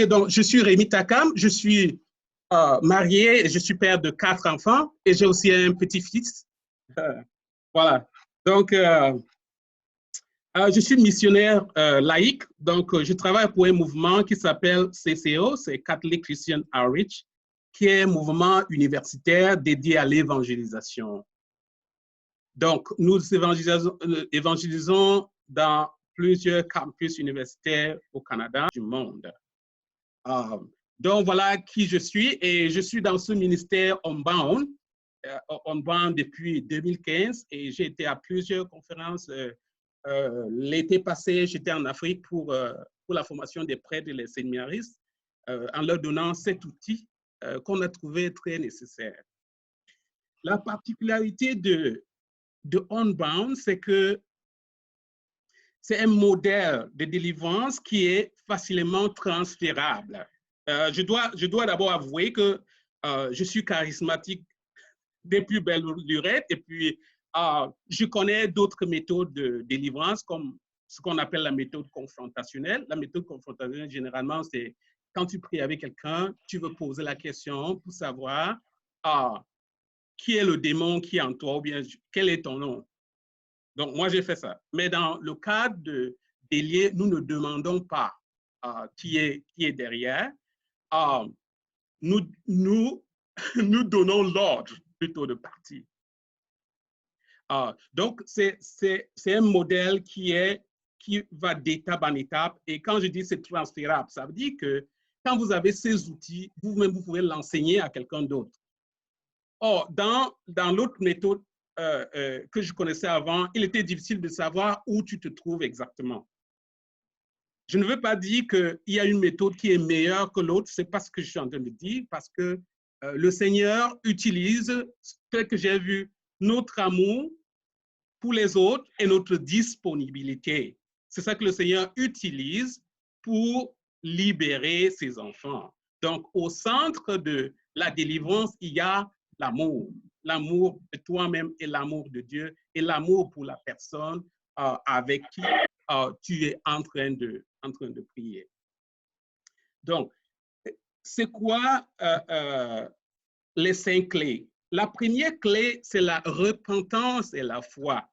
Donc, je suis Rémi Takam, je suis marié, et je suis père de 4 enfants et j'ai aussi un petit-fils. Voilà. Donc, je suis missionnaire laïque, donc je travaille pour un mouvement qui s'appelle CCO, c'est Catholic Christian Outreach, qui est un mouvement universitaire dédié à l'évangélisation. Donc, nous évangélisons dans plusieurs campus universitaires au Canada, du monde. Donc, voilà qui je suis et je suis dans ce ministère Onbound depuis 2015 et j'ai été à plusieurs conférences. L'été passé, j'étais en Afrique pour la formation des prêtres et les séminaristes en leur donnant cet outil qu'on a trouvé très nécessaire. La particularité de Onbound, c'est que c'est un modèle de délivrance qui est facilement transférable. Je dois d'abord avouer que je suis charismatique des plus belles lurettes et puis je connais d'autres méthodes de délivrance comme ce qu'on appelle la méthode confrontationnelle. La méthode confrontationnelle, généralement, c'est quand tu pries avec quelqu'un, tu veux poser la question pour savoir qui est le démon qui est en toi ou bien quel est ton nom. Donc, moi, j'ai fait ça. Mais dans le cadre d'Élie, nous ne demandons pas qui est derrière. Nous donnons l'ordre plutôt de partir. Donc, c'est un modèle qui va d'étape en étape. Et quand je dis c'est transférable, ça veut dire que quand vous avez ces outils, vous-même, vous pouvez l'enseigner à quelqu'un d'autre. Or, dans l'autre méthode que je connaissais avant, il était difficile de savoir où tu te trouves exactement. Je ne veux pas dire qu'il y a une méthode qui est meilleure que l'autre, c'est pas ce que je suis en train de dire, parce que le Seigneur utilise, tel que j'ai vu, notre amour pour les autres et notre disponibilité. C'est ça que le Seigneur utilise pour libérer ses enfants. Donc, au centre de la délivrance, il y a l'amour. L'amour de toi-même et l'amour de Dieu et l'amour pour la personne avec qui tu es en train de prier. Donc, c'est quoi les 5 clés? La première clé, c'est la repentance et la foi.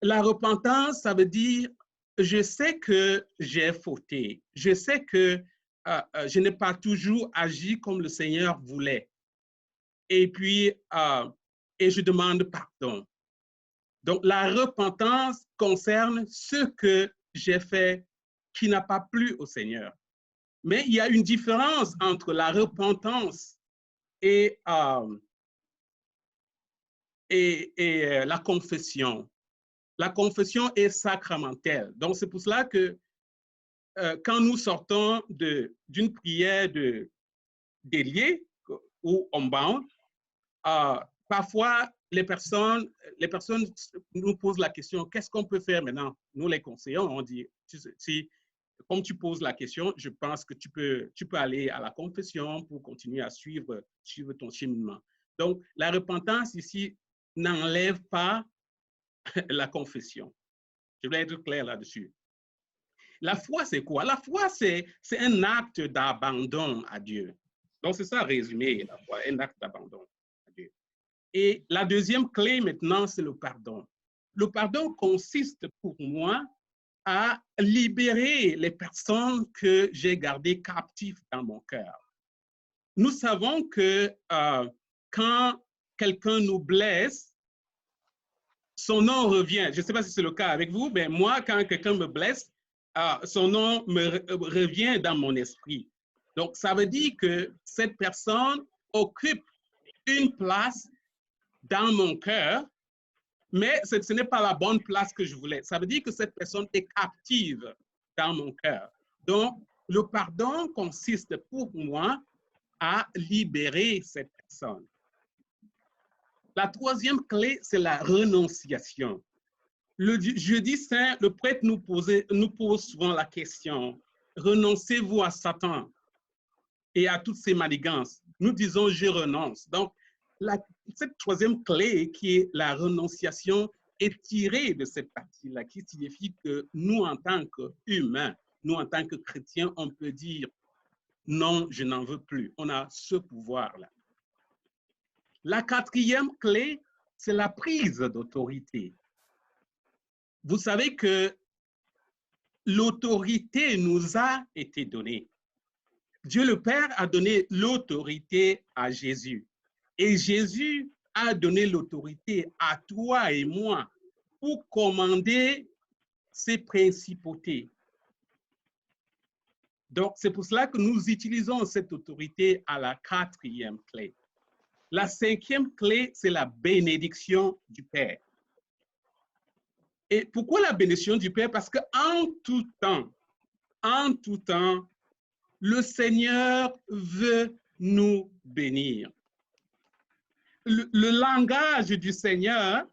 La repentance, ça veut dire, je sais que j'ai fauté. Je sais que je n'ai pas toujours agi comme le Seigneur voulait. Et puis, et je demande pardon. Donc, la repentance concerne ce que j'ai fait qui n'a pas plu au Seigneur. Mais il y a une différence entre la repentance et la confession. La confession est sacramentelle. Donc, c'est pour cela que quand nous sortons d'une prière d'Élie ou Onbound, parfois, les personnes nous posent la question, qu'est-ce qu'on peut faire maintenant? Nous les conseillons, on dit, comme tu poses la question, je pense que tu peux aller à la confession pour continuer à suivre ton cheminement. Donc, la repentance ici n'enlève pas la confession. Je voulais être clair là-dessus. La foi, c'est quoi? La foi, c'est un acte d'abandon à Dieu. Donc, c'est ça résumé, la foi, un acte d'abandon à Dieu. Et la deuxième clé maintenant, c'est le pardon. Le pardon consiste pour moi à libérer les personnes que j'ai gardées captives dans mon cœur. Nous savons que quand quelqu'un nous blesse, son nom revient. Je ne sais pas si c'est le cas avec vous, mais moi, quand quelqu'un me blesse, son nom me revient dans mon esprit. Donc, ça veut dire que cette personne occupe une place dans mon cœur, mais ce n'est pas la bonne place que je voulais. Ça veut dire que cette personne est captive dans mon cœur. Donc, le pardon consiste pour moi à libérer cette personne. La troisième clé, c'est la renonciation. Le jeudi saint, le prêtre nous pose souvent la question, renoncez-vous à Satan et à toutes ses manigances? Nous disons, je renonce. Donc, cette troisième clé qui est la renonciation est tirée de cette partie-là, qui signifie que nous, en tant qu'humains, nous, en tant que chrétiens, on peut dire, non, je n'en veux plus. On a ce pouvoir-là. La quatrième clé, c'est la prise d'autorité. Vous savez que l'autorité nous a été donnée. Dieu le Père a donné l'autorité à Jésus. Et Jésus a donné l'autorité à toi et moi pour commander ses principautés. Donc, c'est pour cela que nous utilisons cette autorité à la quatrième clé. La cinquième clé, c'est la bénédiction du Père. Et pourquoi la bénédiction du Père? Parce qu'en tout temps, le Seigneur veut nous bénir. Le langage du Seigneur,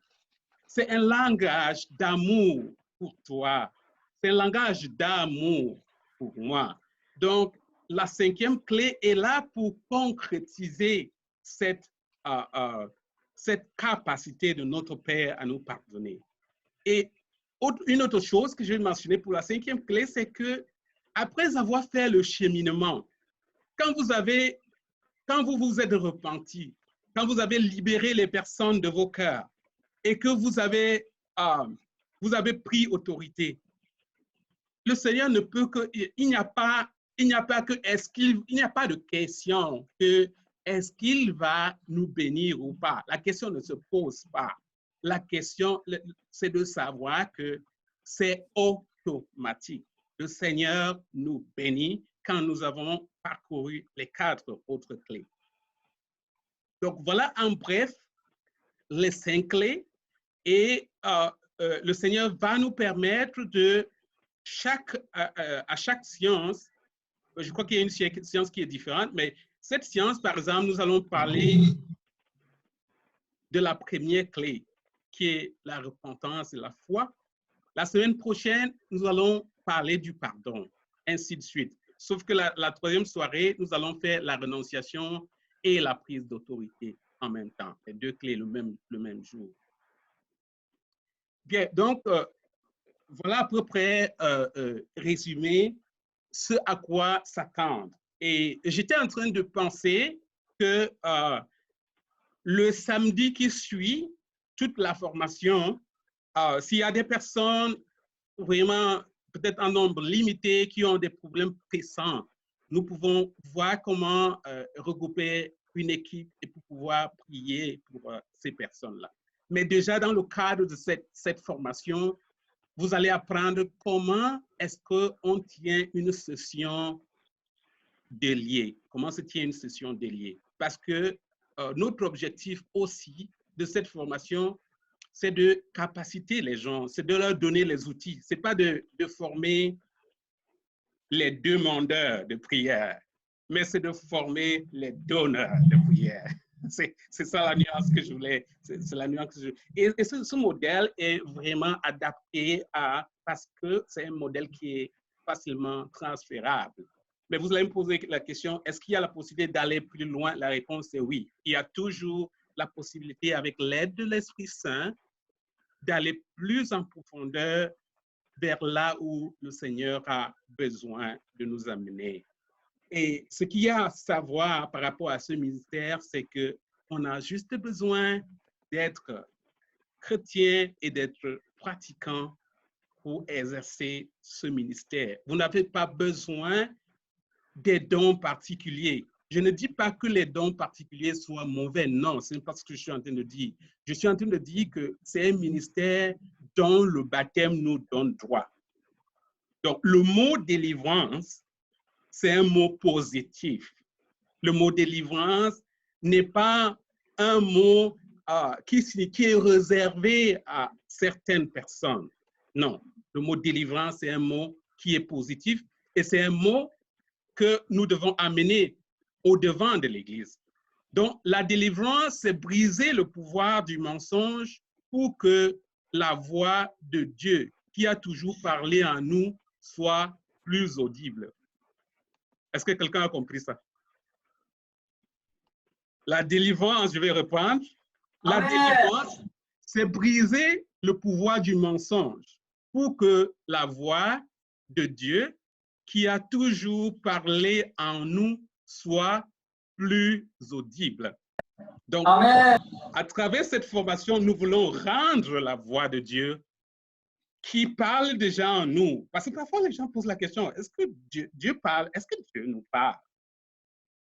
c'est un langage d'amour pour toi. C'est un langage d'amour pour moi. Donc, la cinquième clé est là pour concrétiser cette capacité de notre Père à nous pardonner. Et une autre chose que je vais mentionner pour la cinquième clé, c'est que après avoir fait le cheminement, quand vous vous êtes repenti, quand vous avez libéré les personnes de vos cœurs et que vous avez pris autorité, le Seigneur ne peut que, il n'y a pas de question que est-ce qu'il va nous bénir ou pas. La question ne se pose pas. La question, c'est de savoir que c'est automatique. Le Seigneur nous bénit quand nous avons parcouru les 4 autres clés. Donc, voilà en bref les 5 clés et le Seigneur va nous permettre de à chaque science, je crois qu'il y a une science qui est différente, mais cette science, par exemple, nous allons parler de la première clé, qui est la repentance et la foi. La semaine prochaine, nous allons parler du pardon, ainsi de suite. Sauf que la troisième soirée, nous allons faire la renonciation et la prise d'autorité en même temps. Les 2 clés le même jour. Bien, donc, voilà à peu près résumé ce à quoi s'attendre. Et j'étais en train de penser que le samedi qui suit toute la formation, s'il y a des personnes vraiment peut-être en nombre limité qui ont des problèmes pressants, nous pouvons voir comment regrouper une équipe et pour pouvoir prier pour ces personnes-là. Mais déjà dans le cadre de cette formation, vous allez apprendre comment est-ce qu'on tient une session déliée. Comment se tient une session déliée? Parce que notre objectif aussi de cette formation, c'est de capaciter les gens, c'est de leur donner les outils. Ce n'est pas de former les demandeurs de prière, mais c'est de former les donneurs de prière. C'est ça la nuance que je voulais. C'est la nuance que et ce modèle est vraiment adapté parce que c'est un modèle qui est facilement transférable. Mais vous allez me poser la question, est-ce qu'il y a la possibilité d'aller plus loin? La réponse est oui. Il y a toujours la possibilité, avec l'aide de l'Esprit Saint, d'aller plus en profondeur vers là où le Seigneur a besoin de nous amener. Et ce qu'il y a à savoir par rapport à ce ministère, c'est qu'on a juste besoin d'être chrétien et d'être pratiquant pour exercer ce ministère. Vous n'avez pas besoin des dons particuliers. Je ne dis pas que les dons particuliers soient mauvais, non, ce n'est pas ce que je suis en train de dire. Je suis en train de dire que c'est un ministère dont le baptême nous donne droit. Donc, le mot délivrance, c'est un mot positif. Le mot délivrance n'est pas un mot qui est réservé à certaines personnes. Non, le mot délivrance, c'est un mot qui est positif et c'est un mot que nous devons amener au devant de l'Église. Donc, la délivrance, c'est briser le pouvoir du mensonge pour que la voix de Dieu, qui a toujours parlé en nous, soit plus audible. Est-ce que quelqu'un a compris ça? La délivrance, je vais reprendre. La délivrance, c'est briser le pouvoir du mensonge pour que la voix de Dieu, qui a toujours parlé en nous soit plus audible. Donc, Amen. à travers cette formation, nous voulons rendre la voix de Dieu qui parle déjà en nous. Parce que parfois, les gens posent la question, est-ce que Dieu parle? Est-ce que Dieu nous parle?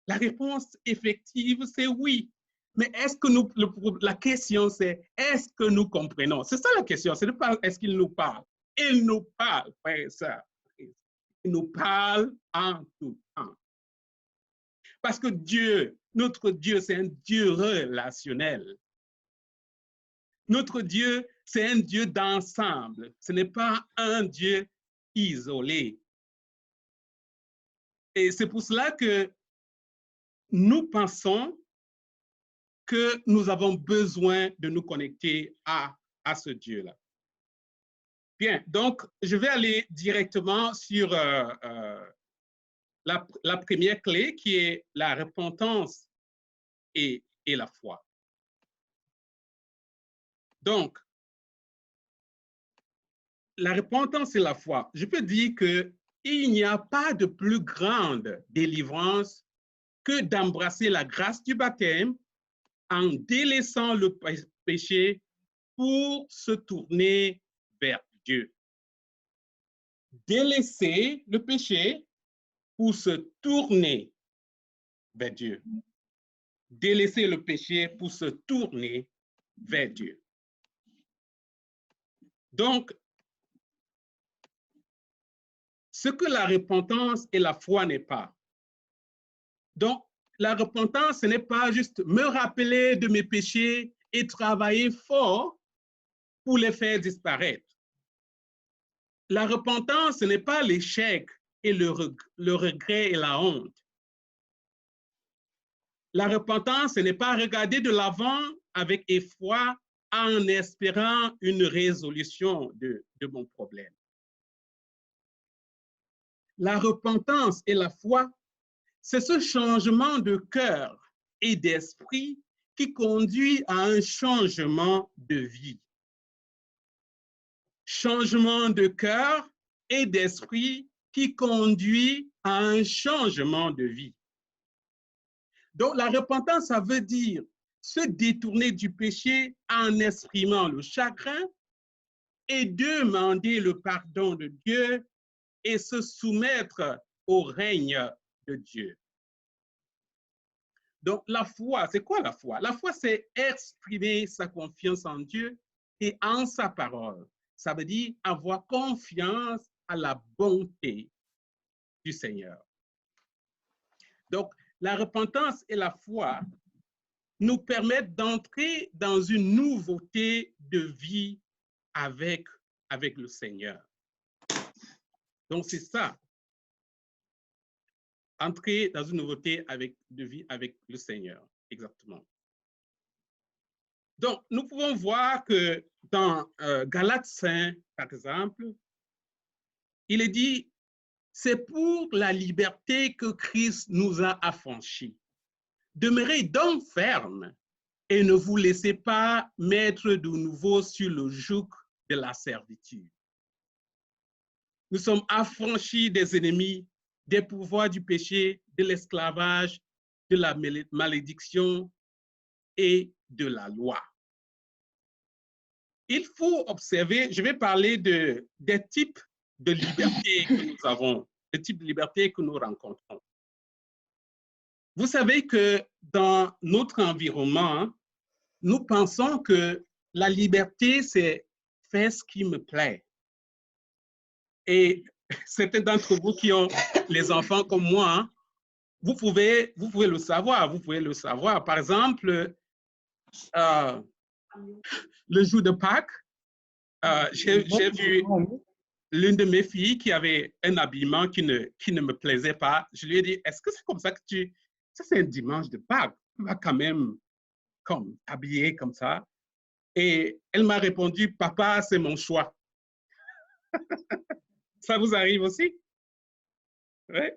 La réponse effective, c'est oui. Mais est-ce que la question, c'est est-ce que nous comprenons? C'est ça la question, c'est de pas est-ce qu'il nous parle? Il nous parle, frère et sœur. Il nous parle en tout temps. Parce que Dieu, notre Dieu, c'est un Dieu relationnel. Notre Dieu, c'est un Dieu d'ensemble. Ce n'est pas un Dieu isolé. Et c'est pour cela que nous pensons que nous avons besoin de nous connecter à ce Dieu-là. Bien, donc je vais aller directement sur la première clé qui est la repentance et la foi. Donc, la repentance et la foi, je peux dire qu'il n'y a pas de plus grande délivrance que d'embrasser la grâce du baptême en délaissant le péché pour se tourner vers Dieu. Délaisser le péché pour se tourner vers Dieu. Délaisser le péché pour se tourner vers Dieu. Donc, ce que la repentance et la foi n'est pas. Donc, la repentance, ce n'est pas juste me rappeler de mes péchés et travailler fort pour les faire disparaître. La repentance, ce n'est pas l'échec et le regret et la honte. La repentance, ce n'est pas regarder de l'avant avec effroi en espérant une résolution de mon problème. La repentance et la foi, c'est ce changement de cœur et d'esprit qui conduit à un changement de vie. Changement de cœur et d'esprit qui conduit à un changement de vie. Donc, la repentance, ça veut dire se détourner du péché en exprimant le chagrin et demander le pardon de Dieu et se soumettre au règne de Dieu. Donc, la foi, c'est quoi la foi? La foi, c'est exprimer sa confiance en Dieu et en sa parole. Ça veut dire avoir confiance à la bonté du Seigneur. Donc, la repentance et la foi nous permettent d'entrer dans une nouveauté de vie avec le Seigneur. Donc, c'est ça. Entrer dans une nouveauté de vie avec le Seigneur. Exactement. Donc, nous pouvons voir que dans Galates 5, par exemple, il est dit, c'est pour la liberté que Christ nous a affranchis. Demeurez donc fermes et ne vous laissez pas mettre de nouveau sur le joug de la servitude. Nous sommes affranchis des ennemis, des pouvoirs du péché, de l'esclavage, de la malédiction et de la loi. Il faut observer, je vais parler des types de liberté que nous avons, des types de liberté que nous rencontrons. Vous savez que dans notre environnement, nous pensons que la liberté, c'est faire ce qui me plaît. Et certains d'entre vous qui ont les enfants comme moi, vous pouvez le savoir, Par exemple, le jour de Pâques, j'ai vu l'une de mes filles qui avait un habillement qui ne me plaisait pas. Je lui ai dit, est-ce que c'est comme ça que ça c'est un dimanche de Pâques, tu vas quand même comme habillée comme ça. Et elle m'a répondu, papa, c'est mon choix. Ça vous arrive aussi? Oui.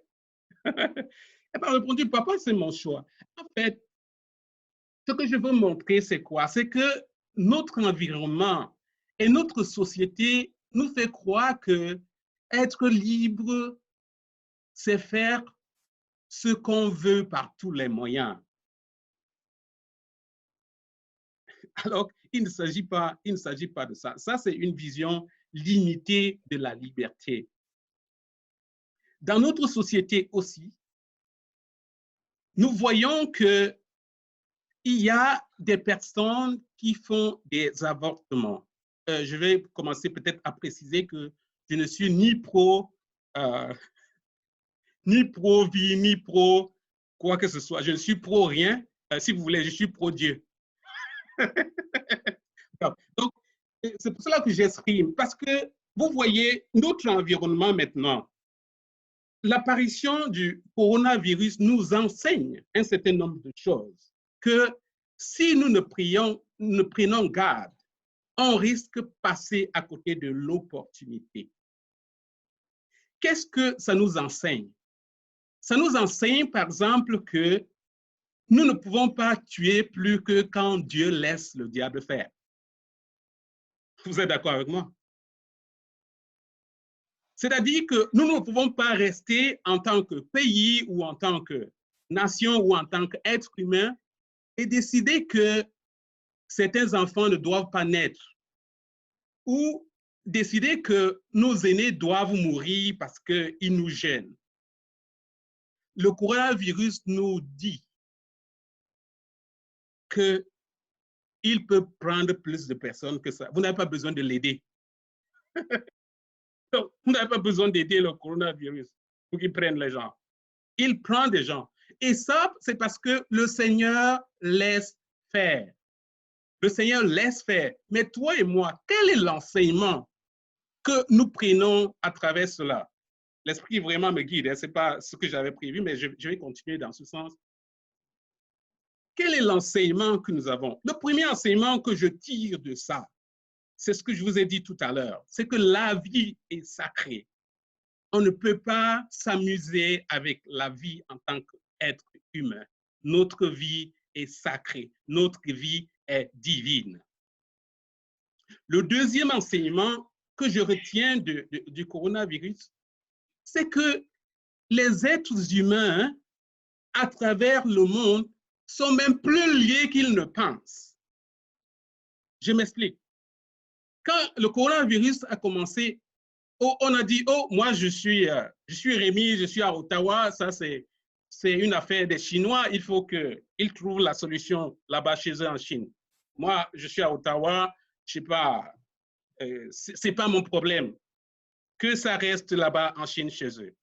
Elle m'a répondu, papa, c'est mon choix. En fait, ce que je veux montrer, c'est quoi? C'est que notre environnement et notre société nous fait croire que être libre c'est faire ce qu'on veut par tous les moyens. Alors, il ne s'agit pas de ça. Ça, c'est une vision limitée de la liberté. Dans notre société aussi, nous voyons qu'il y a des personnes qui font des avortements. Je vais commencer peut-être à préciser que je ne suis ni pro-vie, ni pro quoi que ce soit. Je ne suis pro rien. Si vous voulez, je suis pro Dieu. Donc, c'est pour cela que j'exprime. Parce que vous voyez, notre environnement maintenant, l'apparition du coronavirus nous enseigne un certain nombre de choses. Que si nous ne prenons garde, on risque de passer à côté de l'opportunité. Qu'est-ce que ça nous enseigne? Ça nous enseigne, par exemple, que nous ne pouvons pas tuer plus que quand Dieu laisse le diable faire. Vous êtes d'accord avec moi? C'est-à-dire que nous ne pouvons pas rester en tant que pays ou en tant que nation ou en tant qu'être humain et décider que certains enfants ne doivent pas naître ou décider que nos aînés doivent mourir parce qu'ils nous gênent. Le coronavirus nous dit qu'il peut prendre plus de personnes que ça. Vous n'avez pas besoin de l'aider. Donc, vous n'avez pas besoin d'aider le coronavirus pour qu'il prenne les gens. Il prend des gens. Et ça, c'est parce que le Seigneur laisse faire. Le Seigneur laisse faire. Mais toi et moi, quel est l'enseignement que nous prenons à travers cela? L'Esprit vraiment me guide. Ce n'est pas ce que j'avais prévu, mais je vais continuer dans ce sens. Quel est l'enseignement que nous avons? Le premier enseignement que je tire de ça, c'est ce que je vous ai dit tout à l'heure, c'est que la vie est sacrée. On ne peut pas s'amuser avec la vie en tant qu'être humain. Notre vie est sacrée, notre vie est divine. Le deuxième enseignement que je retiens du coronavirus, c'est que les êtres humains à travers le monde sont même plus liés qu'ils ne pensent. Je m'explique. Quand le coronavirus a commencé, on a dit, oh, moi, je suis Rémi, je suis à Ottawa, ça, c'est une affaire des Chinois, il faut qu'ils trouvent la solution là-bas chez eux en Chine. Moi, je suis à Ottawa, je ne sais pas, ce n'est pas mon problème. Que ça reste là-bas en Chine chez eux.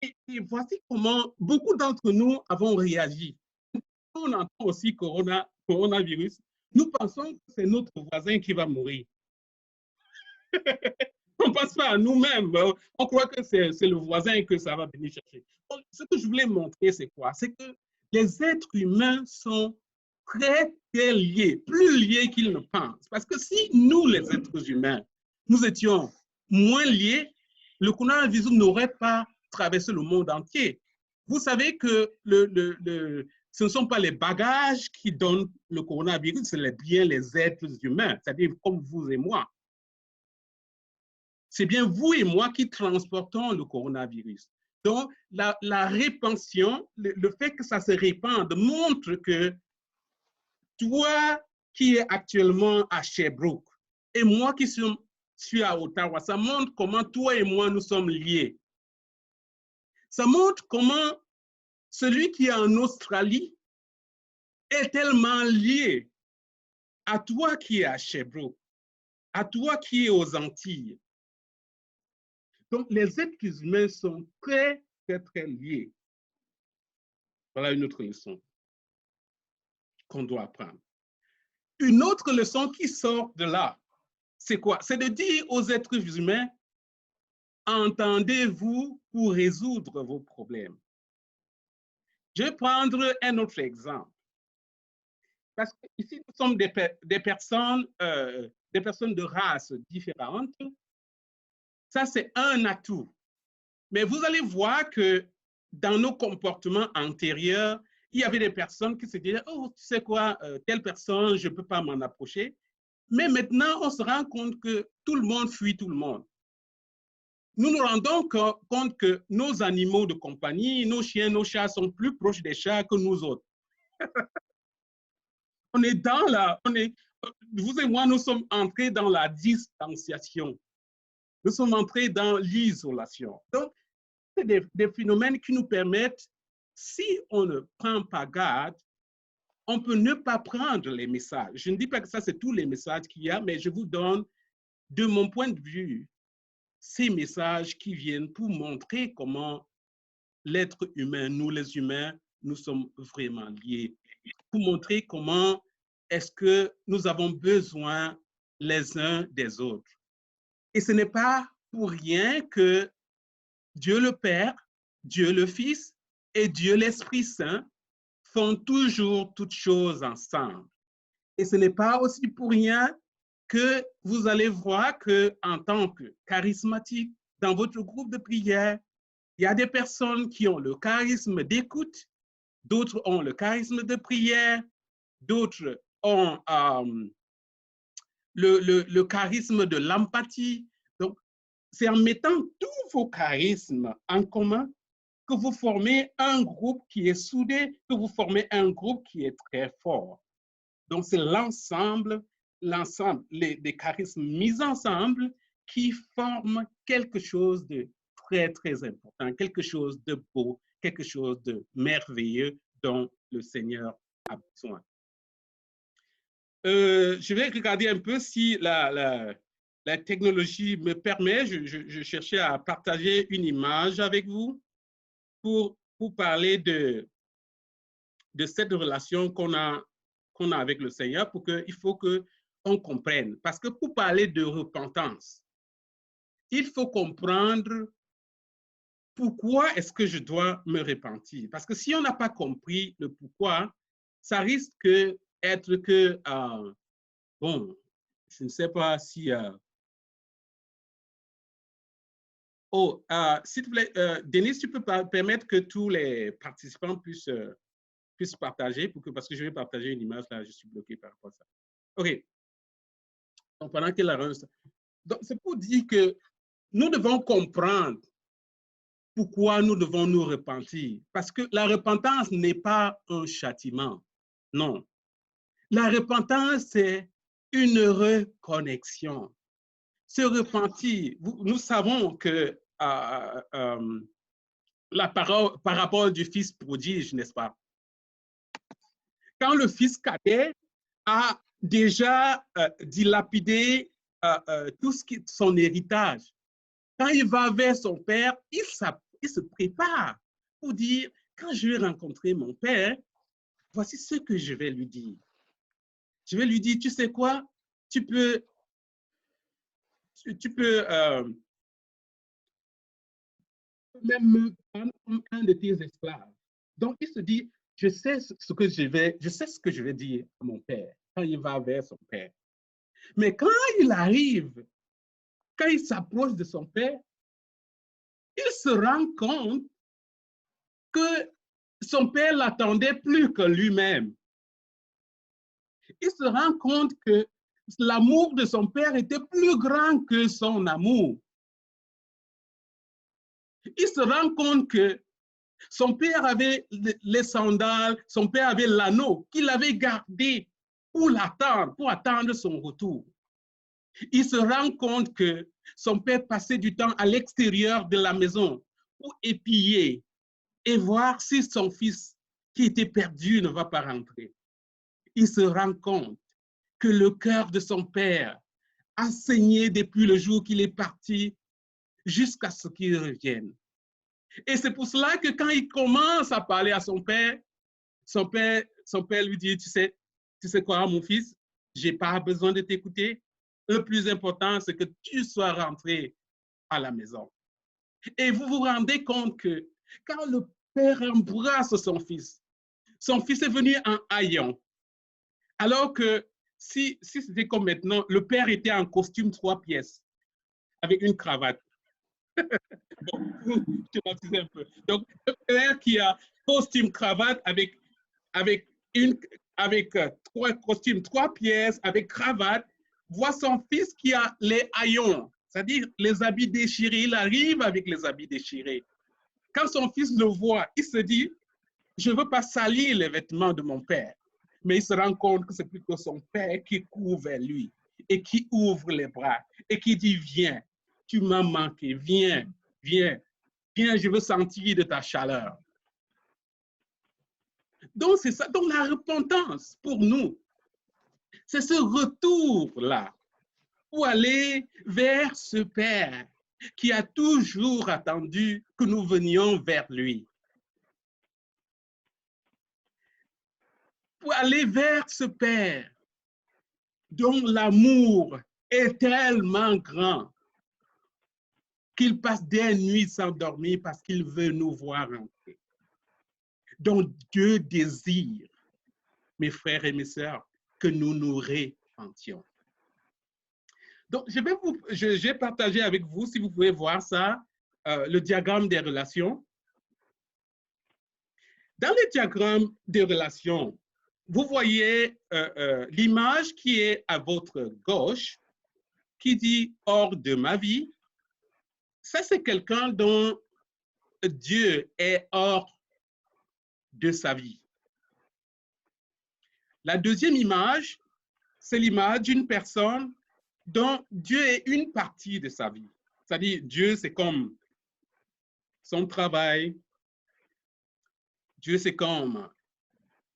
Et voici comment beaucoup d'entre nous avons réagi. On entend aussi coronavirus, nous pensons que c'est notre voisin qui va mourir. On ne pense pas à nous-mêmes. On croit que c'est le voisin que ça va venir chercher. Donc, ce que je voulais montrer, c'est quoi? C'est que les êtres humains sont très, très liés, plus liés qu'ils ne pensent. Parce que si nous, les êtres humains, nous étions moins liés, le coronavirus n'aurait pas traversé le monde entier. Vous savez que ce ne sont pas les bagages qui donnent le coronavirus, c'est bien les êtres humains, c'est-à-dire comme vous et moi. C'est bien vous et moi qui transportons le coronavirus. Donc, la répansion, le fait que ça se répande montre que toi qui es actuellement à Sherbrooke et moi qui suis à Ottawa, ça montre comment toi et moi nous sommes liés. Ça montre comment celui qui est en Australie est tellement lié à toi qui es à Sherbrooke, à toi qui es aux Antilles. Donc, les êtres humains sont très, très, très liés. Voilà une autre leçon qu'on doit apprendre. Une autre leçon qui sort de là, c'est quoi? C'est de dire aux êtres humains, entendez-vous pour résoudre vos problèmes. Je vais prendre un autre exemple. Parce qu'ici, nous sommes des personnes de races différentes. Ça, c'est un atout. Mais vous allez voir que dans nos comportements antérieurs, il y avait des personnes qui se disaient, oh, tu sais quoi, telle personne, je ne peux pas m'en approcher. Mais maintenant, on se rend compte que tout le monde fuit tout le monde. nous nous rendons compte que nos animaux de compagnie, nos chiens, nos chats sont plus proches des chats que nous autres. On est dans vous et moi, nous sommes entrés dans la distanciation. Nous sommes entrés dans l'isolation. Donc, c'est des phénomènes qui nous permettent, si on ne prend pas garde, on peut ne pas prendre les messages. Je ne dis pas que ça, c'est tous les messages qu'il y a, mais je vous donne, de mon point de vue, ces messages qui viennent pour montrer comment l'être humain, nous les humains, nous sommes vraiment liés. Pour montrer comment est-ce que nous avons besoin les uns des autres. Et ce n'est pas pour rien que Dieu le Père, Dieu le Fils et Dieu l'Esprit Saint font toujours toutes choses ensemble. Et ce n'est pas aussi pour rien que vous allez voir qu'en tant que charismatique, dans votre groupe de prière, il y a des personnes qui ont le charisme d'écoute, d'autres ont le charisme de prière, d'autres ont le charisme de l'empathie. Donc, c'est en mettant tous vos charismes en commun que vous formez un groupe qui est soudé, que vous formez un groupe qui est très fort. Donc, c'est l'ensemble des charismes mis ensemble qui forment quelque chose de très, très important, quelque chose de beau, quelque chose de merveilleux dont le Seigneur a besoin. Je vais regarder un peu si la technologie me permet. Je cherchais à partager une image avec vous pour parler de cette relation qu'on a avec le Seigneur, pour qu'il faut qu'on comprenne. Parce que pour parler de repentance, il faut comprendre pourquoi est-ce que je dois me repentir. Parce que si on n'a pas compris le pourquoi, ça risque d'être que, bon, je ne sais pas si... s'il te plaît, Denis, tu peux permettre que tous les participants puissent partager, parce que je vais partager une image, là, je suis bloqué par rapport à ça. OK. Donc, pendant que la donc, c'est pour dire que nous devons comprendre pourquoi nous devons nous repentir. Parce que la repentance n'est pas un châtiment. Non. La repentance, c'est une reconnexion. Se repentir, nous savons que la parabole du fils prodige, n'est-ce pas? Quand le fils cadet a déjà dilapidé tout son héritage, quand il va vers son père, il se prépare pour dire, quand je vais rencontrer mon père, voici ce que je vais lui dire. Je vais lui dire, tu sais quoi, tu peux même me prendre comme un de tes esclaves. Donc, il se dit, je sais ce que je vais dire à mon père quand il va vers son père. Mais quand il arrive, quand il s'approche de son père, il se rend compte que son père l'attendait plus que lui-même. Il se rend compte que l'amour de son père était plus grand que son amour. Il se rend compte que son père avait les sandales, son père avait l'anneau qu'il avait gardé pour l'attendre, pour attendre son retour. Il se rend compte que son père passait du temps à l'extérieur de la maison pour épier et voir si son fils qui était perdu ne va pas rentrer. Il se rend compte que le cœur de son père a saigné depuis le jour qu'il est parti jusqu'à ce qu'il revienne. Et c'est pour cela que quand il commence à parler à son père lui dit, tu sais quoi, mon fils, je n'ai pas besoin de t'écouter. Le plus important, c'est que tu sois rentré à la maison. Et vous vous rendez compte que quand le père embrasse son fils est venu en haillant. Alors que si c'était comme maintenant, le père était en costume 3 pièces avec une cravate. Un peu. Donc, le père qui a costume cravate avec trois costumes 3 pièces avec cravate voit son fils qui a les haillons, C'est-à-dire, les habits déchirés, il arrive avec les habits déchirés. Quand son fils le voit, il se dit, je ne veux pas salir les vêtements de mon père. Mais il se rend compte que c'est plutôt son père qui court vers lui et qui ouvre les bras et qui dit, viens, tu m'as manqué, viens, viens, viens, je veux sentir de ta chaleur. Donc, c'est ça. Donc, la repentance, pour nous, c'est ce retour-là pour aller vers ce Père qui a toujours attendu que nous venions vers lui. Pour aller vers ce Père dont l'amour est tellement grand qu'il passe des nuits sans dormir parce qu'il veut nous voir entrer. Donc Dieu désire, mes frères et mes sœurs, que nous nous repentions. Donc je vais partager avec vous, si vous pouvez voir ça, le diagramme des relations. Dans le diagramme des relations, vous voyez l'image qui est à votre gauche, qui dit « hors de ma vie ». Ça, c'est quelqu'un dont Dieu est hors de sa vie. La deuxième image, c'est l'image d'une personne dont Dieu est une partie de sa vie. C'est-à-dire, Dieu, c'est comme son travail. Dieu, c'est comme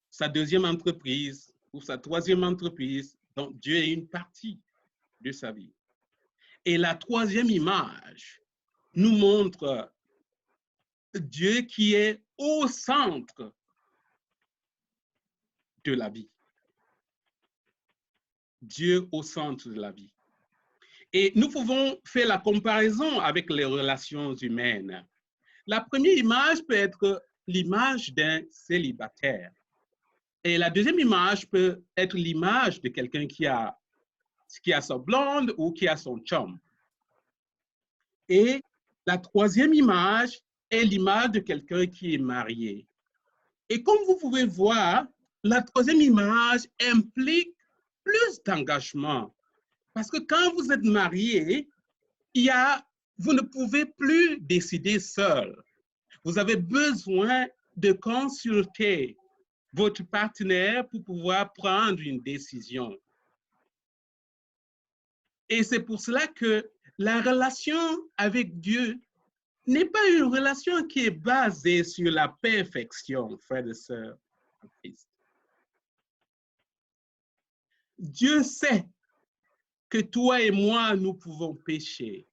sa deuxième entreprise ou sa troisième entreprise. Donc, Dieu est une partie de sa vie. Et la troisième image nous montre Dieu qui est au centre de la vie. Dieu au centre de la vie. Et nous pouvons faire la comparaison avec les relations humaines. La première image peut être l'image d'un célibataire. Et la deuxième image peut être l'image de quelqu'un qui a sa blonde ou qui a son chum. Et la troisième image est l'image de quelqu'un qui est marié. Et comme vous pouvez voir, la troisième image implique plus d'engagement. Parce que quand vous êtes marié, vous ne pouvez plus décider seul. Vous avez besoin de consulter votre partenaire pour pouvoir prendre une décision. Et c'est pour cela que la relation avec Dieu n'est pas une relation qui est basée sur la perfection, frères et sœurs en Christ. Dieu sait que toi et moi, nous pouvons pécher.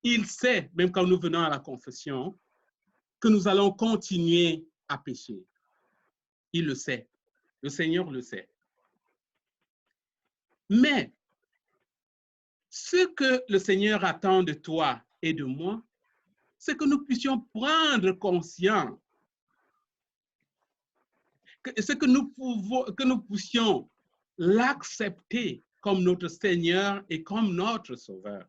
Il sait, même quand nous venons à la confession, que nous allons continuer à pécher. Il le sait. Le Seigneur le sait. Mais ce que le Seigneur attend de toi et de moi, c'est que nous puissions prendre conscience, que nous puissions l'accepter comme notre Seigneur et comme notre Sauveur.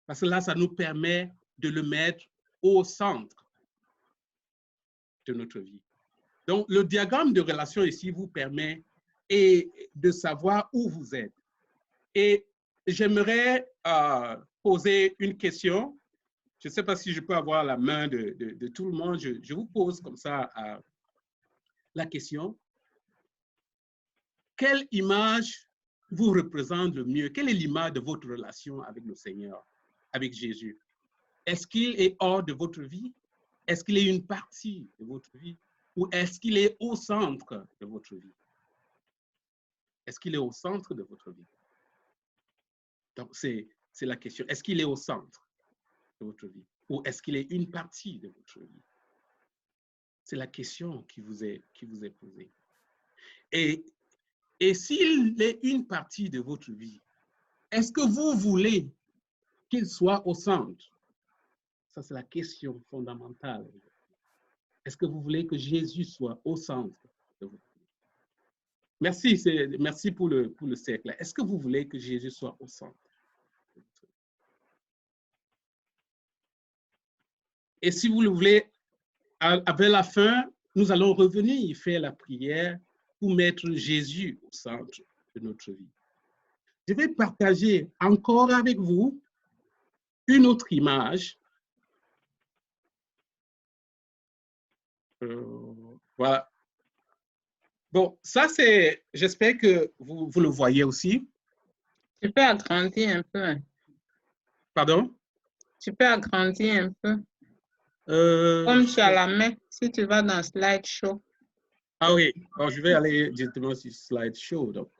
Parce que là, ça nous permet de le mettre au centre de notre vie. Donc, le diagramme de relation ici vous permet de savoir où vous êtes. Et j'aimerais poser une question. Je ne sais pas si je peux avoir la main de tout le monde. Je vous pose comme ça la question. Quelle image vous représente le mieux? Quelle est l'image de votre relation avec le Seigneur, avec Jésus? Est-ce qu'il est hors de votre vie? Est-ce qu'il est une partie de votre vie? Ou est-ce qu'il est au centre de votre vie? Est-ce qu'il est au centre de votre vie? Donc, c'est la question. Est-ce qu'il est au centre de votre vie? Ou est-ce qu'il est une partie de votre vie? C'est la question qui vous est posée. Et s'il est une partie de votre vie, est-ce que vous voulez qu'il soit au centre? Ça, c'est la question fondamentale. Est-ce que vous voulez que Jésus soit au centre de votre vie? Merci pour le cercle. Est-ce que vous voulez que Jésus soit au centre? Et si vous le voulez, vers la fin, nous allons revenir faire la prière pour mettre Jésus au centre de notre vie. je vais partager encore avec vous une autre image. Voilà. Bon, ça c'est, j'espère que vous le voyez aussi. Tu peux agrandir un peu. Pardon? Tu peux agrandir un peu. Comme tu as la main, si tu vas dans slideshow. Ah oui, alors, je vais aller directement sur slideshow. Donc.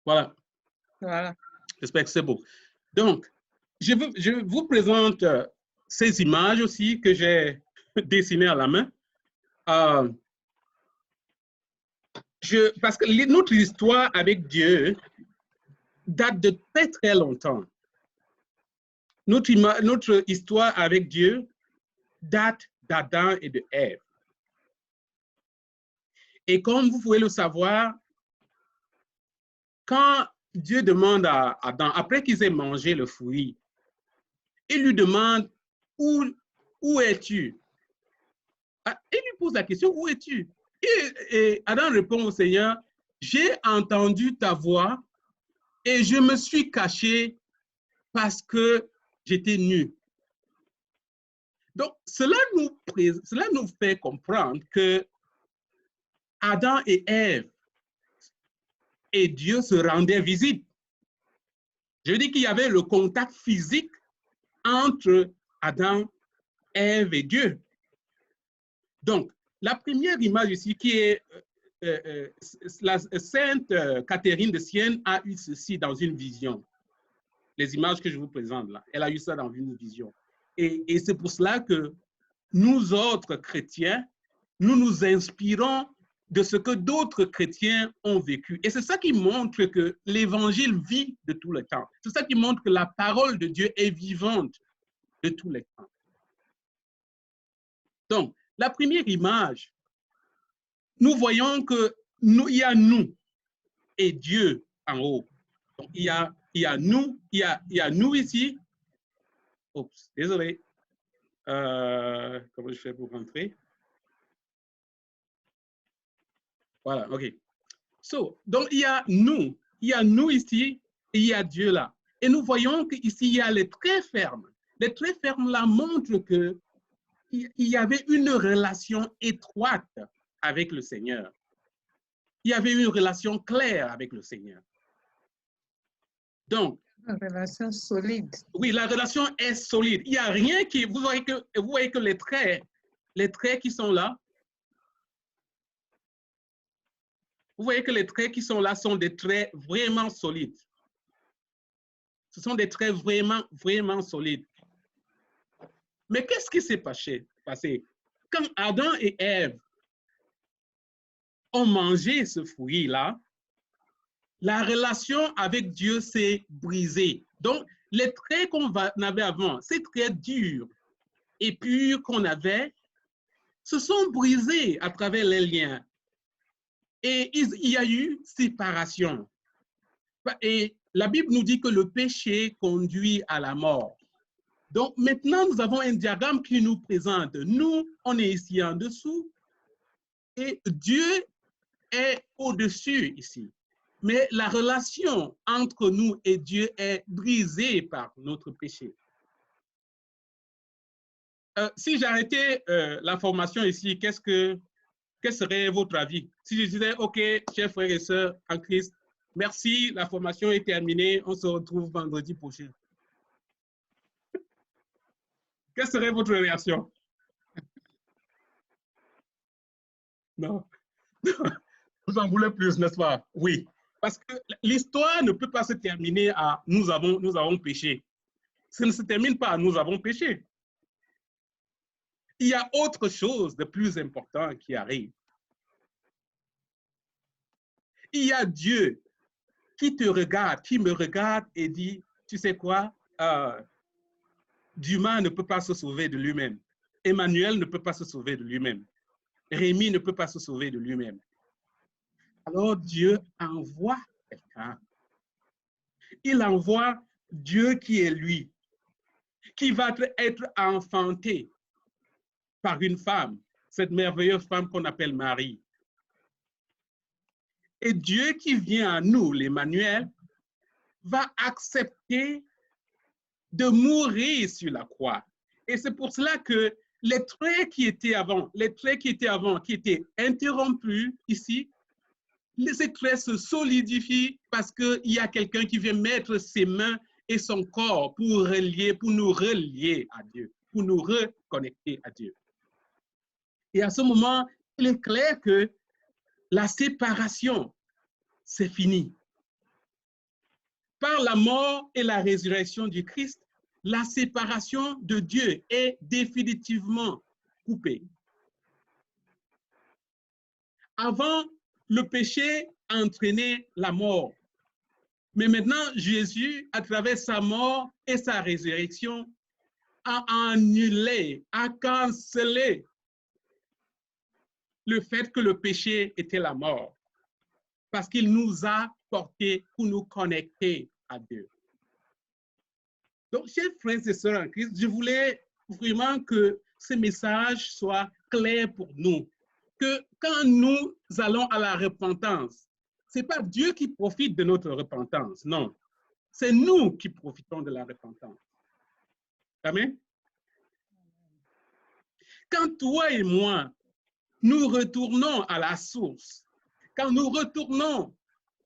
Voilà. Voilà. J'espère que c'est beau. Donc, je vous présente ces images aussi que j'ai dessinées à la main. Parce que notre histoire avec Dieu date de très, très longtemps. Notre histoire avec Dieu date d'Adam et de Ève. Et comme vous pouvez le savoir, quand Dieu demande à Adam, après qu'ils aient mangé le fruit, il lui demande, où es-tu? Il lui pose la question, où es-tu? Et Adam répond au Seigneur, j'ai entendu ta voix et je me suis caché parce que j'étais nu. Donc, cela nous fait comprendre que Adam et Ève et Dieu se rendaient visite. Je veux dire qu'il y avait le contact physique entre Adam, Ève et Dieu. Donc, la première image ici qui est la sainte Catherine de Sienne a eu ceci dans une vision. Les images que je vous présente là, elle a eu ça dans une vision. Et c'est pour cela que nous autres chrétiens, nous nous inspirons de ce que d'autres chrétiens ont vécu. Et c'est ça qui montre que l'évangile vit de tout le temps. C'est ça qui montre que la parole de Dieu est vivante de tous les temps. Donc, la première image, nous voyons qu'il y a nous et Dieu en haut. Donc, il y a nous, il y a nous ici. Oups, désolé. Comment je fais pour rentrer? Voilà, OK. Donc, il y a nous ici et il y a Dieu là. Et nous voyons qu'ici, il y a les traits fermes. Les traits fermes là montrent qu'il y avait une relation étroite avec le Seigneur. Il y avait une relation claire avec le Seigneur. Donc, une relation solide. Oui, la relation est solide. Il n'y a rien qui... Vous voyez que les traits qui sont là, vous voyez que les traits qui sont là sont des traits vraiment solides. Ce sont des traits vraiment, vraiment solides. Mais qu'est-ce qui s'est passé? Quand Adam et Ève ont mangé ce fruit-là, la relation avec Dieu s'est brisée. Donc, les traits qu'on avait avant, ces traits durs et purs qu'on avait, se sont brisés à travers les liens. Et il y a eu séparation. Et la Bible nous dit que le péché conduit à la mort. Donc maintenant, nous avons un diagramme qui nous présente. Nous, on est ici en dessous et Dieu est au-dessus ici. Mais la relation entre nous et Dieu est brisée par notre péché. Si j'arrêtais la formation ici, quel serait votre avis? Si je disais, OK, chers frères et sœurs en Christ, merci, la formation est terminée, on se retrouve vendredi prochain. Quelle serait votre réaction? Non. Vous en voulez plus, n'est-ce pas? Oui. Parce que l'histoire ne peut pas se terminer à nous avons péché. Ça ne se termine pas à nous avons péché. Il y a autre chose de plus important qui arrive. Il y a Dieu qui te regarde, qui me regarde et dit, tu sais quoi, Dumas ne peut pas se sauver de lui-même. Emmanuel ne peut pas se sauver de lui-même. Rémi ne peut pas se sauver de lui-même. Alors Dieu envoie quelqu'un. Il envoie Dieu qui est lui, qui va être enfanté par une femme, cette merveilleuse femme qu'on appelle Marie. Et Dieu qui vient à nous, l'Emmanuel, va accepter de mourir sur la croix. Et c'est pour cela que les traits qui étaient avant, qui étaient interrompus ici, ces traits se solidifient parce qu'il y a quelqu'un qui vient mettre ses mains et son corps pour nous relier à Dieu, pour nous reconnecter à Dieu. Et à ce moment, il est clair que la séparation, c'est fini. Par la mort et la résurrection du Christ, la séparation de Dieu est définitivement coupée. Avant, le péché a entraîné la mort. Mais maintenant, Jésus, à travers sa mort et sa résurrection, a annulé, a cancellé le fait que le péché était la mort. Parce qu'il nous a portés pour nous connecter à Dieu. Donc, chers frères et sœurs en Christ, je voulais vraiment que ce message soit clair pour nous. Que quand nous allons à la repentance, ce n'est pas Dieu qui profite de notre repentance, non. C'est nous qui profitons de la repentance. Amen. Quand toi et moi, nous retournons à la source, quand nous retournons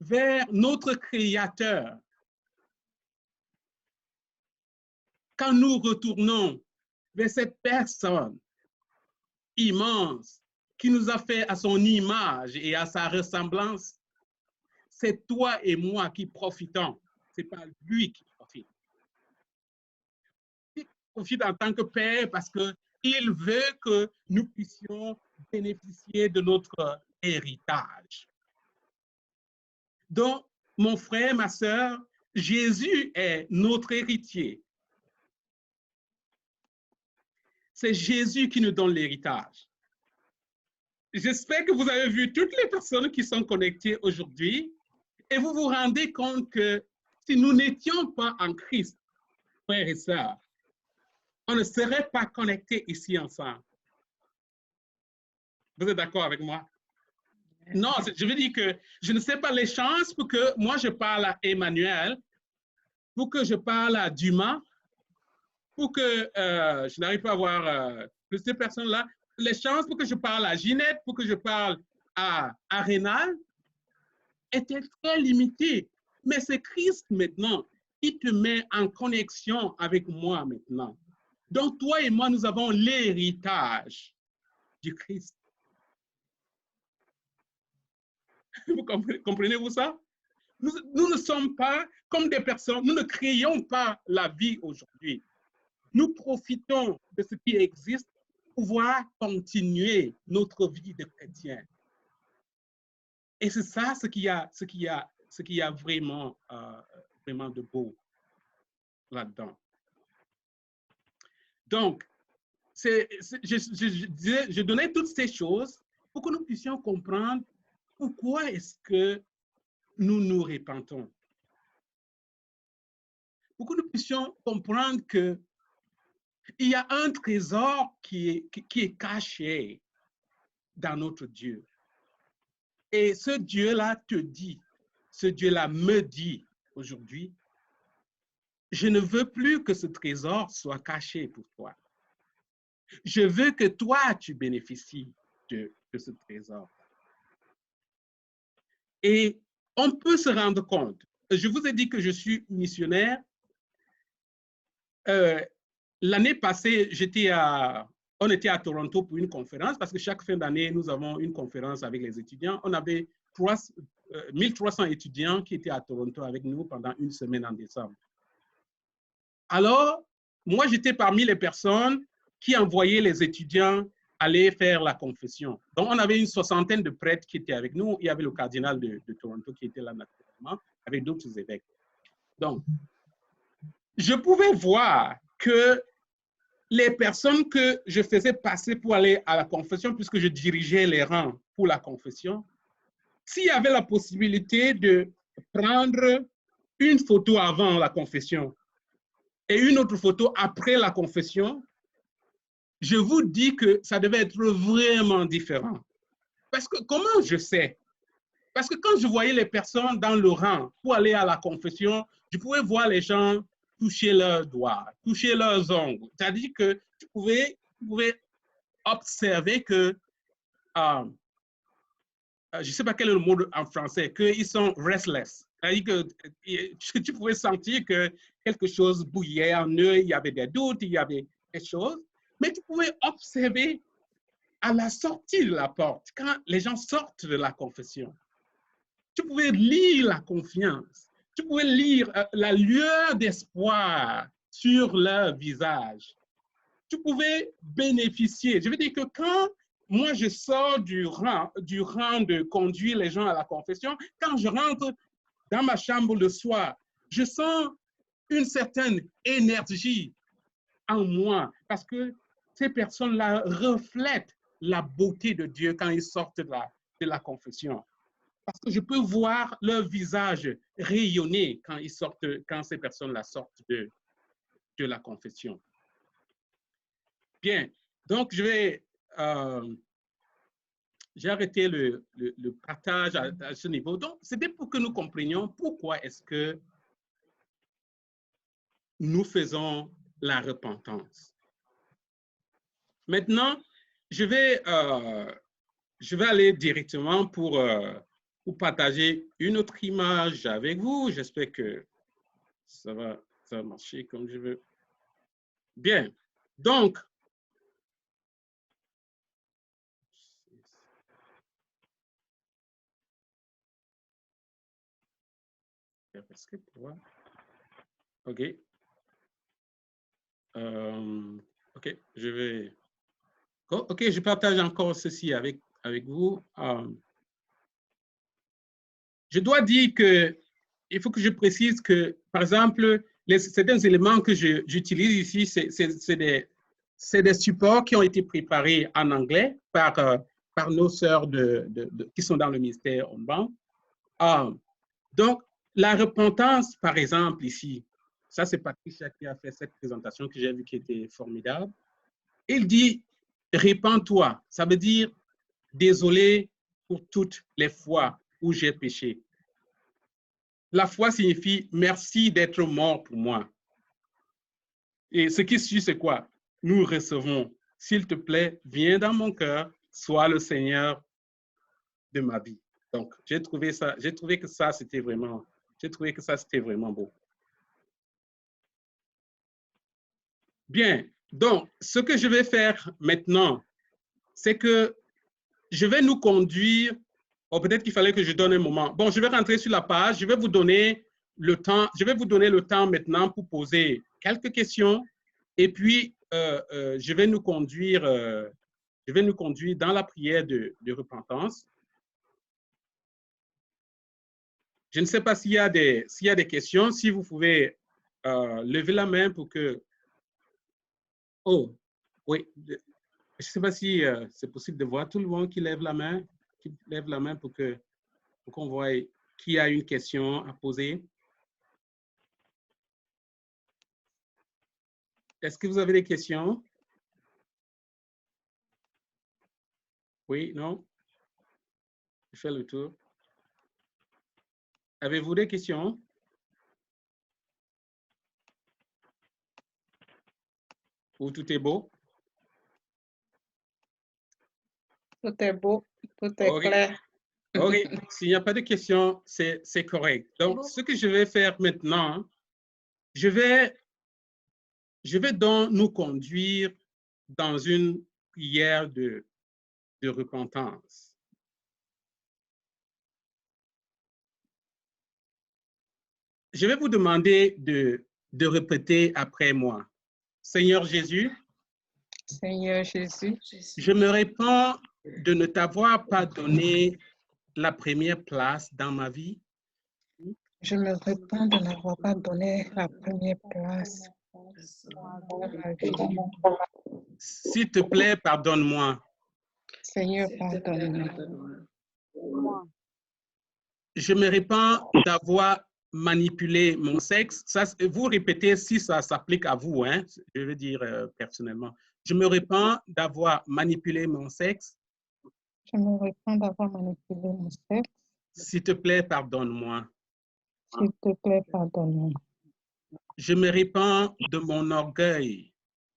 vers notre Créateur, quand nous retournons vers cette personne immense qui nous a fait à son image et à sa ressemblance, c'est toi et moi qui profitons. Ce n'est pas lui qui profite. Il profite en tant que Père parce qu'il veut que nous puissions bénéficier de notre héritage. Donc, mon frère, ma sœur, Jésus est notre héritier. C'est Jésus qui nous donne l'héritage. J'espère que vous avez vu toutes les personnes qui sont connectées aujourd'hui et vous vous rendez compte que si nous n'étions pas en Christ, frères et sœurs, on ne serait pas connectés ici ensemble. Vous êtes d'accord avec moi? Non, je veux dire que je ne sais pas les chances pour que moi je parle à Emmanuel, pour que je parle à Dumas, pour que je n'arrive pas à voir plus de personnes là, les chances pour que je parle à Ginette, pour que je parle à Rénal, étaient très limitées. Mais c'est Christ maintenant qui te met en connexion avec moi maintenant. Donc toi et moi, nous avons l'héritage du Christ. Vous comprenez-vous ça? Nous ne sommes pas comme des personnes, nous ne créons pas la vie aujourd'hui. Nous profitons de ce qui existe pour pouvoir continuer notre vie de chrétien. Et c'est ça ce qu'il y a vraiment, vraiment de beau là-dedans. Donc, je donnais toutes ces choses pour que nous puissions comprendre pourquoi est-ce que nous nous repentons. Pour que nous puissions comprendre qu'il y a un trésor qui est caché dans notre Dieu. Et ce Dieu-là te dit, ce Dieu-là me dit aujourd'hui, je ne veux plus que ce trésor soit caché pour toi. Je veux que toi, tu bénéficies de ce trésor. Et on peut se rendre compte, je vous ai dit que je suis missionnaire. L'année passée, on était à Toronto pour une conférence parce que chaque fin d'année, nous avons une conférence avec les étudiants. On avait 1300 étudiants qui étaient à Toronto avec nous pendant une semaine en décembre. Alors, moi, j'étais parmi les personnes qui envoyaient les étudiants aller faire la confession. Donc, on avait une soixantaine de prêtres qui étaient avec nous. Il y avait le cardinal de Toronto qui était là naturellement, avec d'autres évêques. Donc, je pouvais voir que les personnes que je faisais passer pour aller à la confession, puisque je dirigeais les rangs pour la confession, s'il y avait la possibilité de prendre une photo avant la confession et une autre photo après la confession, je vous dis que ça devait être vraiment différent. Parce que comment je sais Parce que quand je voyais les personnes dans le rang pour aller à la confession, je pouvais voir les gens toucher leurs doigts, toucher leurs ongles. C'est-à-dire que tu pouvais observer que, je ne sais pas quel est le mot en français, qu'ils sont restless. C'est-à-dire que tu pouvais sentir que quelque chose bouillait en eux, il y avait des doutes, il y avait des choses, mais tu pouvais observer à la sortie de la porte, quand les gens sortent de la confession, tu pouvais lire la confiance, tu pouvais lire la lueur d'espoir sur leur visage. Tu pouvais bénéficier. Je veux dire que quand moi je sors du rang de conduire les gens à la confession, quand je rentre dans ma chambre le soir, je sens une certaine énergie en moi parce que ces personnes-là reflètent la beauté de Dieu quand ils sortent de la confession. Parce que je peux voir leur visage rayonner quand ces personnes-là sortent de la confession. Bien, donc j'ai arrêté le partage à ce niveau. Donc, c'était pour que nous comprenions pourquoi est-ce que nous faisons la repentance. Maintenant, je vais aller directement pour partager une autre image avec vous. J'espère que ça va marcher comme je veux. Bien, donc, OK. OK, je vais... OK, je partage encore ceci avec vous. Je dois dire qu'il faut que je précise que, par exemple, certains éléments que j'utilise ici, c'est des supports qui ont été préparés en anglais par nos sœurs qui sont dans le ministère ONBAN. Donc, la repentance, par exemple, ici, ça c'est Patricia qui a fait cette présentation que j'ai vue qui était formidable. Il dit, répands-toi, ça veut dire désolé pour toutes les fois où j'ai péché. La foi signifie merci d'être mort pour moi. Et ce qui suit, c'est quoi? Nous recevons, s'il te plaît, viens dans mon cœur, sois le Seigneur de ma vie. Donc, j'ai trouvé que ça, c'était vraiment beau. Bien, donc, ce que je vais faire maintenant, c'est que je vais nous conduire, peut-être qu'il fallait que je donne un moment. Bon, je vais rentrer sur la page, je vais vous donner le temps maintenant pour poser quelques questions et puis je vais nous conduire dans la prière de repentance. Je ne sais pas s'il y a des questions, si vous pouvez lever la main pour que... Oh, oui. Je ne sais pas si c'est possible de voir tout le monde qui lève la main pour qu'on voie qui a une question à poser. Est-ce que vous avez des questions? Oui, non? Je fais le tour. Avez-vous des questions? Ou tout est beau? Tout est beau, tout est clair. OK, s'il n'y a pas de questions, c'est correct. Donc, ce que je vais faire maintenant, je vais donc nous conduire dans une prière de repentance. Je vais vous demander de répéter après moi. Seigneur Jésus, Seigneur Jésus, je me répands de ne t'avoir pas donné la première place dans ma vie. Je me répands de n'avoir pas donné la première place dans ma vie. S'il te plaît, pardonne-moi. Seigneur, pardonne-moi. Je me répands d'avoir manipulé mon sexe. Ça, vous répétez si ça s'applique à vous, hein, je veux dire personnellement. Je me répands d'avoir manipulé mon sexe. Je me répands d'avoir manipulé mon sexe. S'il te plaît, pardonne-moi. S'il te plaît, pardonne-moi. Je me répands de mon orgueil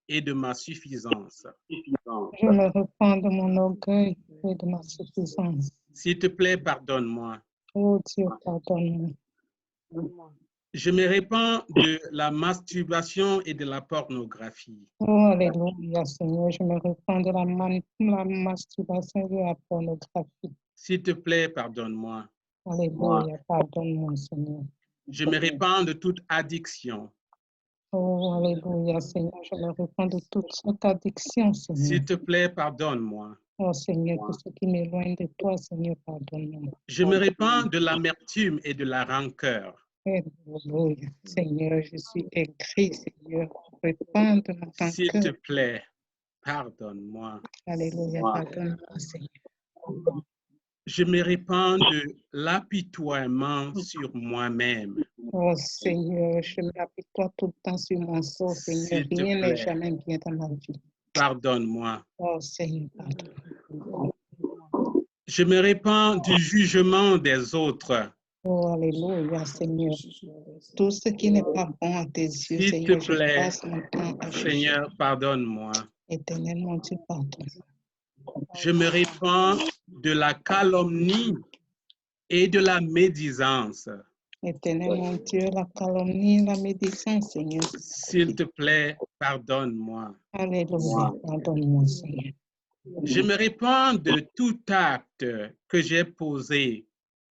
et de ma suffisance. Je me repens de mon orgueil et de ma suffisance. S'il te plaît, pardonne-moi. Oh Dieu, pardonne-moi. Je me répands de la masturbation et de la pornographie. Oh, alléluia, Seigneur, je me repens de la masturbation et de la pornographie. S'il te plaît, pardonne-moi. Alléluia, pardonne-moi, Seigneur. Je me répands de toute addiction. Oh, alléluia, Seigneur, je me repens de toute cette addiction, Seigneur. S'il te plaît, pardonne-moi. Oh, Seigneur, tout ce qui m'éloigne de toi, Seigneur, pardonne-moi. Je me répands de l'amertume et de la rancœur. Alléluia, Seigneur, je suis aigri, Seigneur, repens de ma rancœur. S'il te plaît, pardonne-moi. Alléluia, pardonne-moi, Seigneur. Je me répands de l'apitoiement sur moi-même. Oh Seigneur, je m'apitoie tout le temps sur mon sort, Seigneur. S'il te Rien n'est plaît. jamais bien dans ma vie. Pardonne-moi. Oh Seigneur, pardonne. Je me répands du jugement des autres. Oh Alléluia, Seigneur. Tout ce qui n'est pas bon à tes yeux, S'il Seigneur, te plaît, je passe mon temps à juger. Seigneur, pardonne-moi. Éternel, mon Dieu, pardonne. Je me répands de la calomnie et de la médisance. Éternel, mon Dieu, la calomnie, la médisance, Seigneur. S'il te plaît, pardonne-moi. Alléluia, pardonne-moi, Seigneur. Je me répands de tout acte que j'ai posé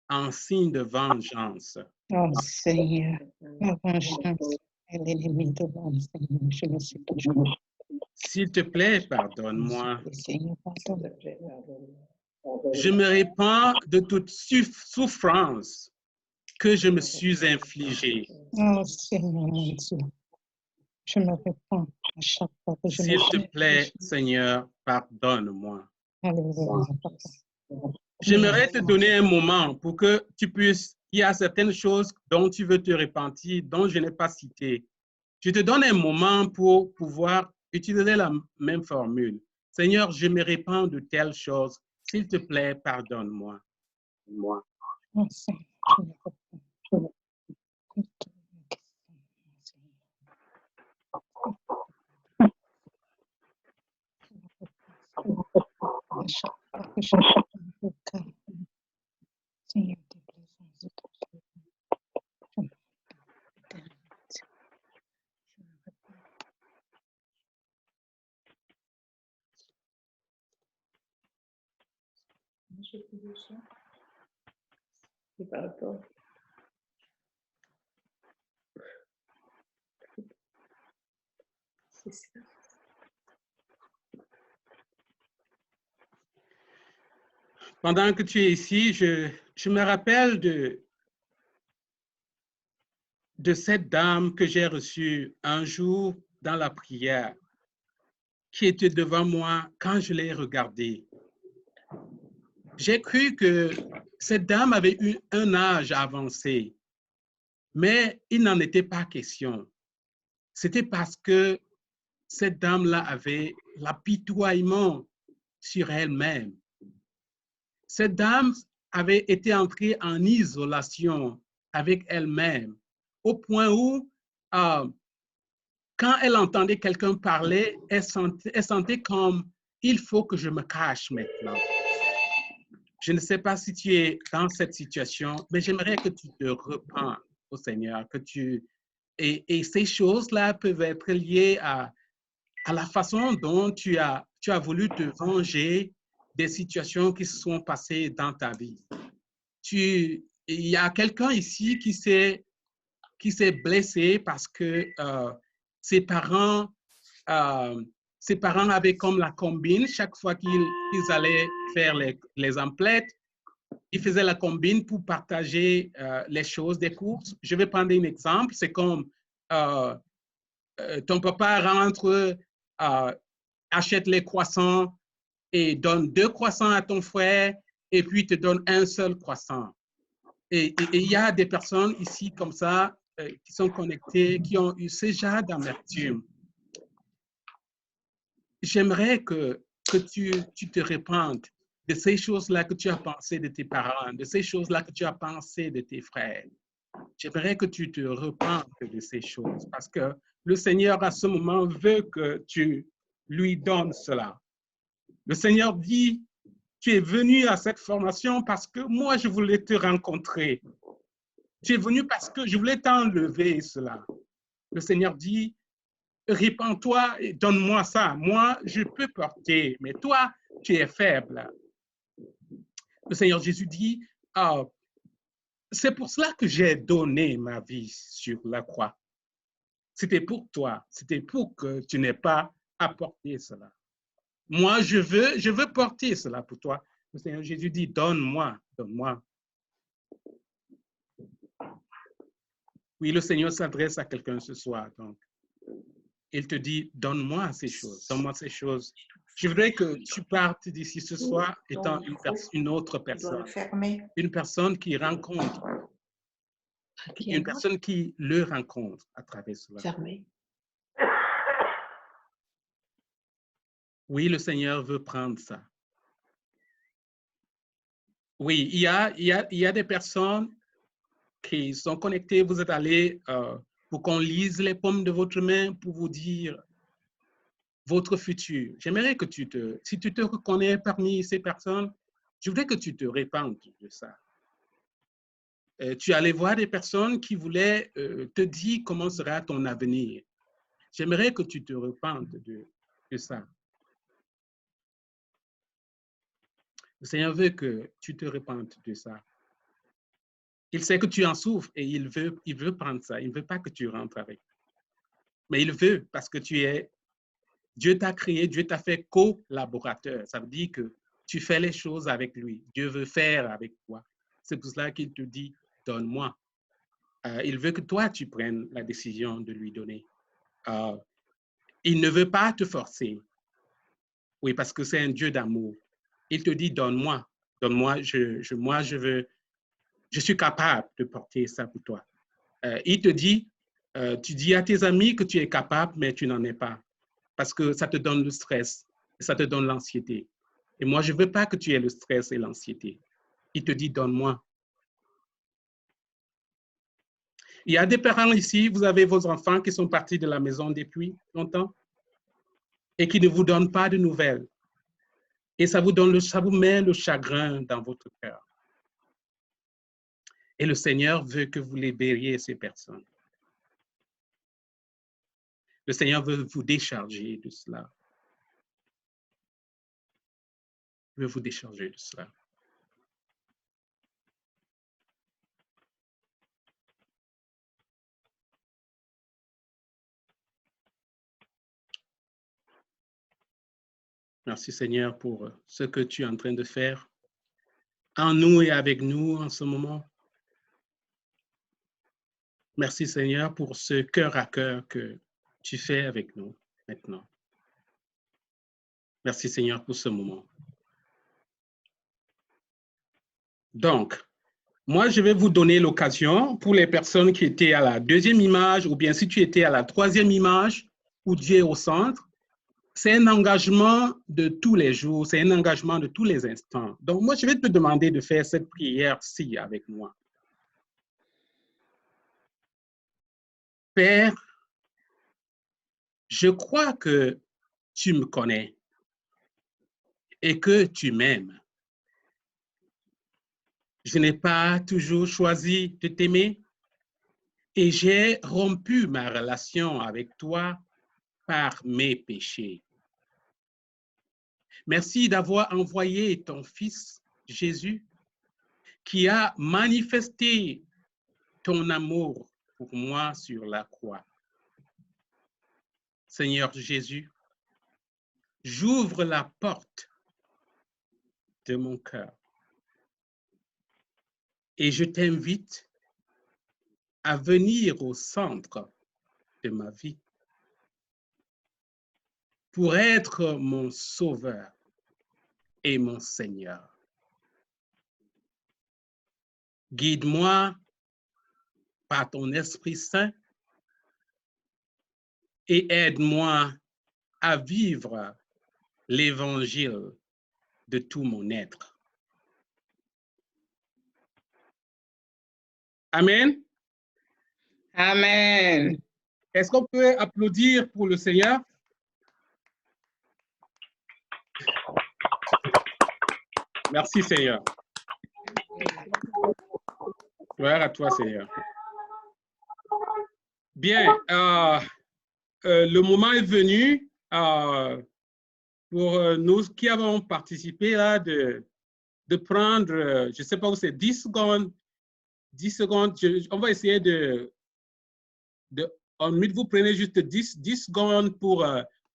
en signe de vengeance. Oh Seigneur, la vengeance est l'ennemi de l'homme, Seigneur. Je me suis toujours. S'il te plaît, pardonne-moi. Seigneur, pardonne. Je me répands de toute souffrance que je me suis infligée. Oh Seigneur, mon Dieu, je me répands à chaque fois que je me S'il te suis plaît, Seigneur, pardonne-moi. Alléluia. J'aimerais te donner un moment pour que tu puisses, il y a certaines choses dont tu veux te repentir, dont je n'ai pas cité. Je te donne un moment pour pouvoir utiliser la même formule. Seigneur, je me répands de telles choses. S'il te plaît, pardonne-moi. Oh, Seigneur, je me répands. À chaque fois que je me répands, Seigneur, te plaît, s'il te plaît. Je me répands. Je me répands. Je peux dire ça? C'est pas d'accord. C'est ça. Pendant que tu es ici, je me rappelle de cette dame que j'ai reçue un jour dans la prière, qui était devant moi quand je l'ai regardée. J'ai cru que cette dame avait eu un âge avancé, mais il n'en était pas question. C'était parce que cette dame-là avait l'apitoiement sur elle-même. Cette dame avait été entrée en isolation avec elle-même, au point où, quand elle entendait quelqu'un parler, elle sentait comme « il faut que je me cache maintenant ». Je ne sais pas si tu es dans cette situation, mais j'aimerais que tu te repens au Seigneur, que et ces choses-là peuvent être liées à la façon dont tu as voulu te venger des situations qui se sont passées dans ta vie. Il y a quelqu'un ici qui s'est blessé parce que ses parents avaient comme la combine. Chaque fois qu'ils allaient faire les emplettes, ils faisaient la combine pour partager les choses des courses. Je vais prendre un exemple. C'est comme ton papa rentre, achète les croissants et donne 2 croissants à ton frère et puis te donne un seul croissant. Et il y a des personnes ici comme ça qui sont connectées, qui ont eu ce genre d'amertume. J'aimerais que tu te répandes de ces choses-là que tu as pensé de tes parents, de ces choses-là que tu as pensé de tes frères. J'aimerais que tu te repentes de ces choses parce que le Seigneur, à ce moment, veut que tu lui donnes cela. Le Seigneur dit, tu es venu à cette formation parce que moi, je voulais te rencontrer. Tu es venu parce que je voulais t'enlever cela. Le Seigneur dit, répands-toi et donne-moi ça. Moi, je peux porter, mais toi, tu es faible. Le Seigneur Jésus dit, oh, c'est pour cela que j'ai donné ma vie sur la croix. C'était pour toi, c'était pour que tu n'aies pas à porter cela. Moi, je veux porter cela pour toi. Le Seigneur Jésus dit, donne-moi, donne-moi. Oui, le Seigneur s'adresse à quelqu'un ce soir. Donc, il te dit, donne-moi ces choses, donne-moi ces choses. Je voudrais que tu partes d'ici ce soir étant une autre personne. Une personne qui rencontre, une personne qui le rencontre à travers cela. Fermé. Oui, le Seigneur veut prendre ça. Oui, il y a des personnes qui sont connectées. Vous êtes allés pour qu'on lise les paumes de votre main pour vous dire votre futur. J'aimerais que si tu te reconnais parmi ces personnes, je voudrais que tu te répandes de ça. Tu allais voir des personnes qui voulaient te dire comment sera ton avenir. J'aimerais que tu te repentes de ça. Le Seigneur veut que tu te repentes de ça. Il sait que tu en souffres et il veut prendre ça. Il ne veut pas que tu rentres avec. Mais il veut parce que Dieu t'a créé, Dieu t'a fait collaborateur. Ça veut dire que tu fais les choses avec lui. Dieu veut faire avec toi. C'est pour cela qu'il te dit, donne-moi. Il veut que toi, tu prennes la décision de lui donner. Il ne veut pas te forcer. Oui, parce que c'est un Dieu d'amour. Il te dit, donne-moi. Donne-moi, je suis capable de porter ça pour toi. Il te dit, tu dis à tes amis que tu es capable, mais tu n'en es pas. Parce que ça te donne le stress, ça te donne l'anxiété. Et moi, je ne veux pas que tu aies le stress et l'anxiété. Il te dit, donne-moi. Il y a des parents ici, vous avez vos enfants qui sont partis de la maison depuis longtemps et qui ne vous donnent pas de nouvelles. Et ça vous met le chagrin dans votre cœur. Et le Seigneur veut que vous libériez ces personnes. Le Seigneur veut vous décharger de cela. Il veut vous décharger de cela. Merci Seigneur pour ce que tu es en train de faire en nous et avec nous en ce moment. Merci Seigneur pour ce cœur à cœur que tu fais avec nous maintenant. Merci Seigneur pour ce moment. Donc, moi, je vais vous donner l'occasion pour les personnes qui étaient à la deuxième image ou bien si tu étais à la troisième image où Dieu est au centre. C'est un engagement de tous les jours, c'est un engagement de tous les instants. Donc, moi, je vais te demander de faire cette prière-ci avec moi. Père, je crois que tu me connais et que tu m'aimes. Je n'ai pas toujours choisi de t'aimer et j'ai rompu ma relation avec toi par mes péchés. Merci d'avoir envoyé ton Fils Jésus qui a manifesté ton amour pour moi sur la croix. Seigneur Jésus, j'ouvre la porte de mon cœur et je t'invite à venir au centre de ma vie pour être mon sauveur et mon Seigneur. Guide-moi par ton Esprit Saint et aide-moi à vivre l'Évangile de tout mon être. Amen. Amen. Est-ce qu'on peut applaudir pour le Seigneur? Merci, Seigneur. Gloire à toi, Seigneur. Bien, le moment est venu pour nous qui avons participé là de prendre, je ne sais pas où c'est, 10 secondes. 10 secondes, on va essayer en minute, vous prenez juste 10 secondes pour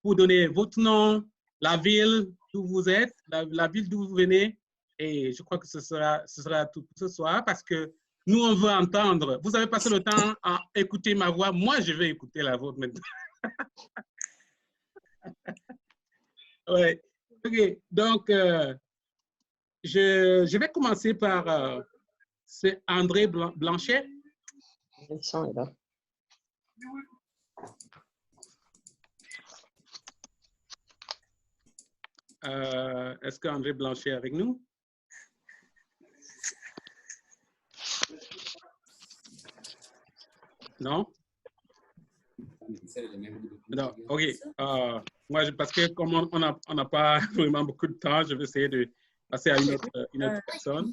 donner votre nom, la ville d'où vous êtes, la ville d'où vous venez. Et je crois que ce sera tout pour ce soir parce que nous, on veut entendre. Vous avez passé le temps à écouter ma voix. Moi, je vais écouter la vôtre maintenant. Ouais. OK. Donc, je vais commencer par c'est André Blanchet. Le son est là. Est-ce qu'André Blanchet est avec nous? Non? Non, OK. Moi, parce que comme on n'a pas vraiment beaucoup de temps, je vais essayer de passer à une autre personne.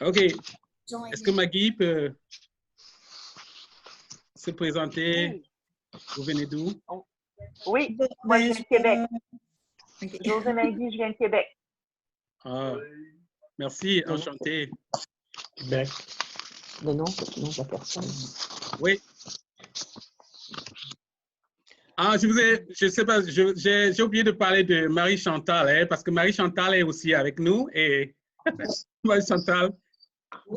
OK. Est-ce que Maggie peut se présenter? Vous venez d'où? Oui, moi, je viens de Québec. José Maggie, je viens de Québec. Ah, merci, enchanté. Québec. Le nom de la personne. Oui. Ah, je sais pas, j'ai oublié de parler de Marie-Chantal, hein, parce que Marie-Chantal est aussi avec nous et Marie-Chantal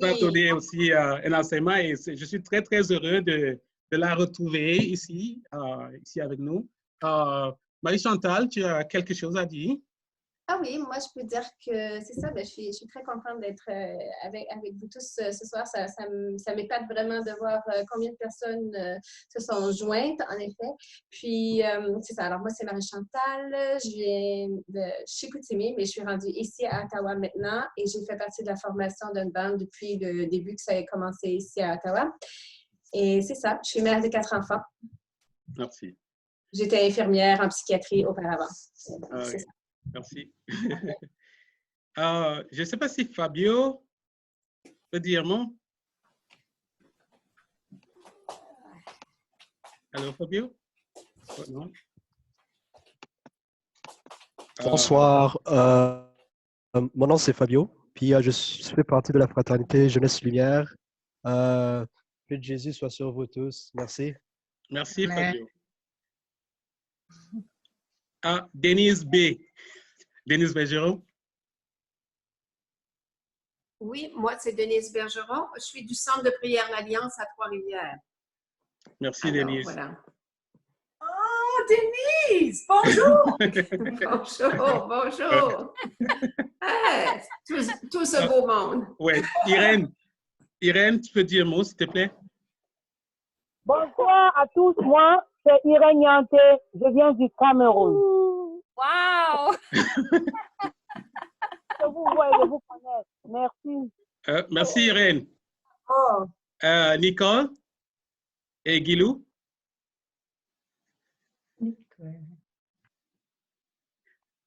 va donner aussi un enseignement et je suis très, très heureux de la retrouver ici avec nous. Marie-Chantal, tu as quelque chose à dire? Ah oui, moi, je peux dire que c'est ça. Ben, je suis très contente d'être avec vous tous ce soir. Ça m'épate vraiment de voir combien de personnes se sont jointes, en effet. Puis, c'est ça. Alors, moi, c'est Marie-Chantal. Je viens de Chicoutimi, mais je suis rendue ici à Ottawa maintenant et j'ai fait partie de la formation d'une bande depuis le début que ça a commencé ici à Ottawa. Et c'est ça. Je suis mère de 4 enfants. Merci. J'étais infirmière en psychiatrie auparavant. C'est ça. Merci. Je ne sais pas si Fabio peut dire non. Allô, Fabio? Non? Bonsoir. Mon nom, c'est Fabio. Puis, je fais partie de la fraternité Jeunesse Lumière. Que Jésus soit sur vous tous. Merci. Merci, Fabio. Denise B. Denise Bergeron. Oui, moi, c'est Denise Bergeron. Je suis du Centre de prière L'Alliance à Trois-Rivières. Merci, Alors, Denise. Voilà. Oh, Denise! Bonjour! Bonjour, bonjour! Hey, tout ce beau monde. Oui, Irène, tu peux dire un mot, s'il te plaît? Bonsoir à tous. Moi, c'est Irène Yanté. Je viens du Cameroun. Wow! Je vous vois et je vous connais. Merci. Merci, Irène. Oh. Nicole et Guilou?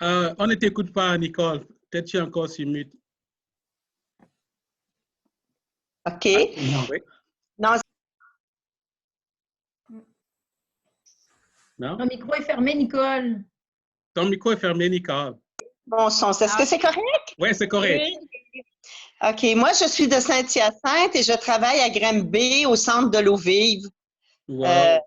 On ne t'écoute pas, Nicole. Peut-être tu es encore sur mute. OK. Oui. Non. Non? Ton micro est fermé, Nicole. Ton micro est fermé, Nicole. Bon son. Est-ce que c'est correct? Oui, c'est correct. Oui. OK. Moi, je suis de Saint-Hyacinthe et je travaille à Granby au centre de l'eau vive. Wow.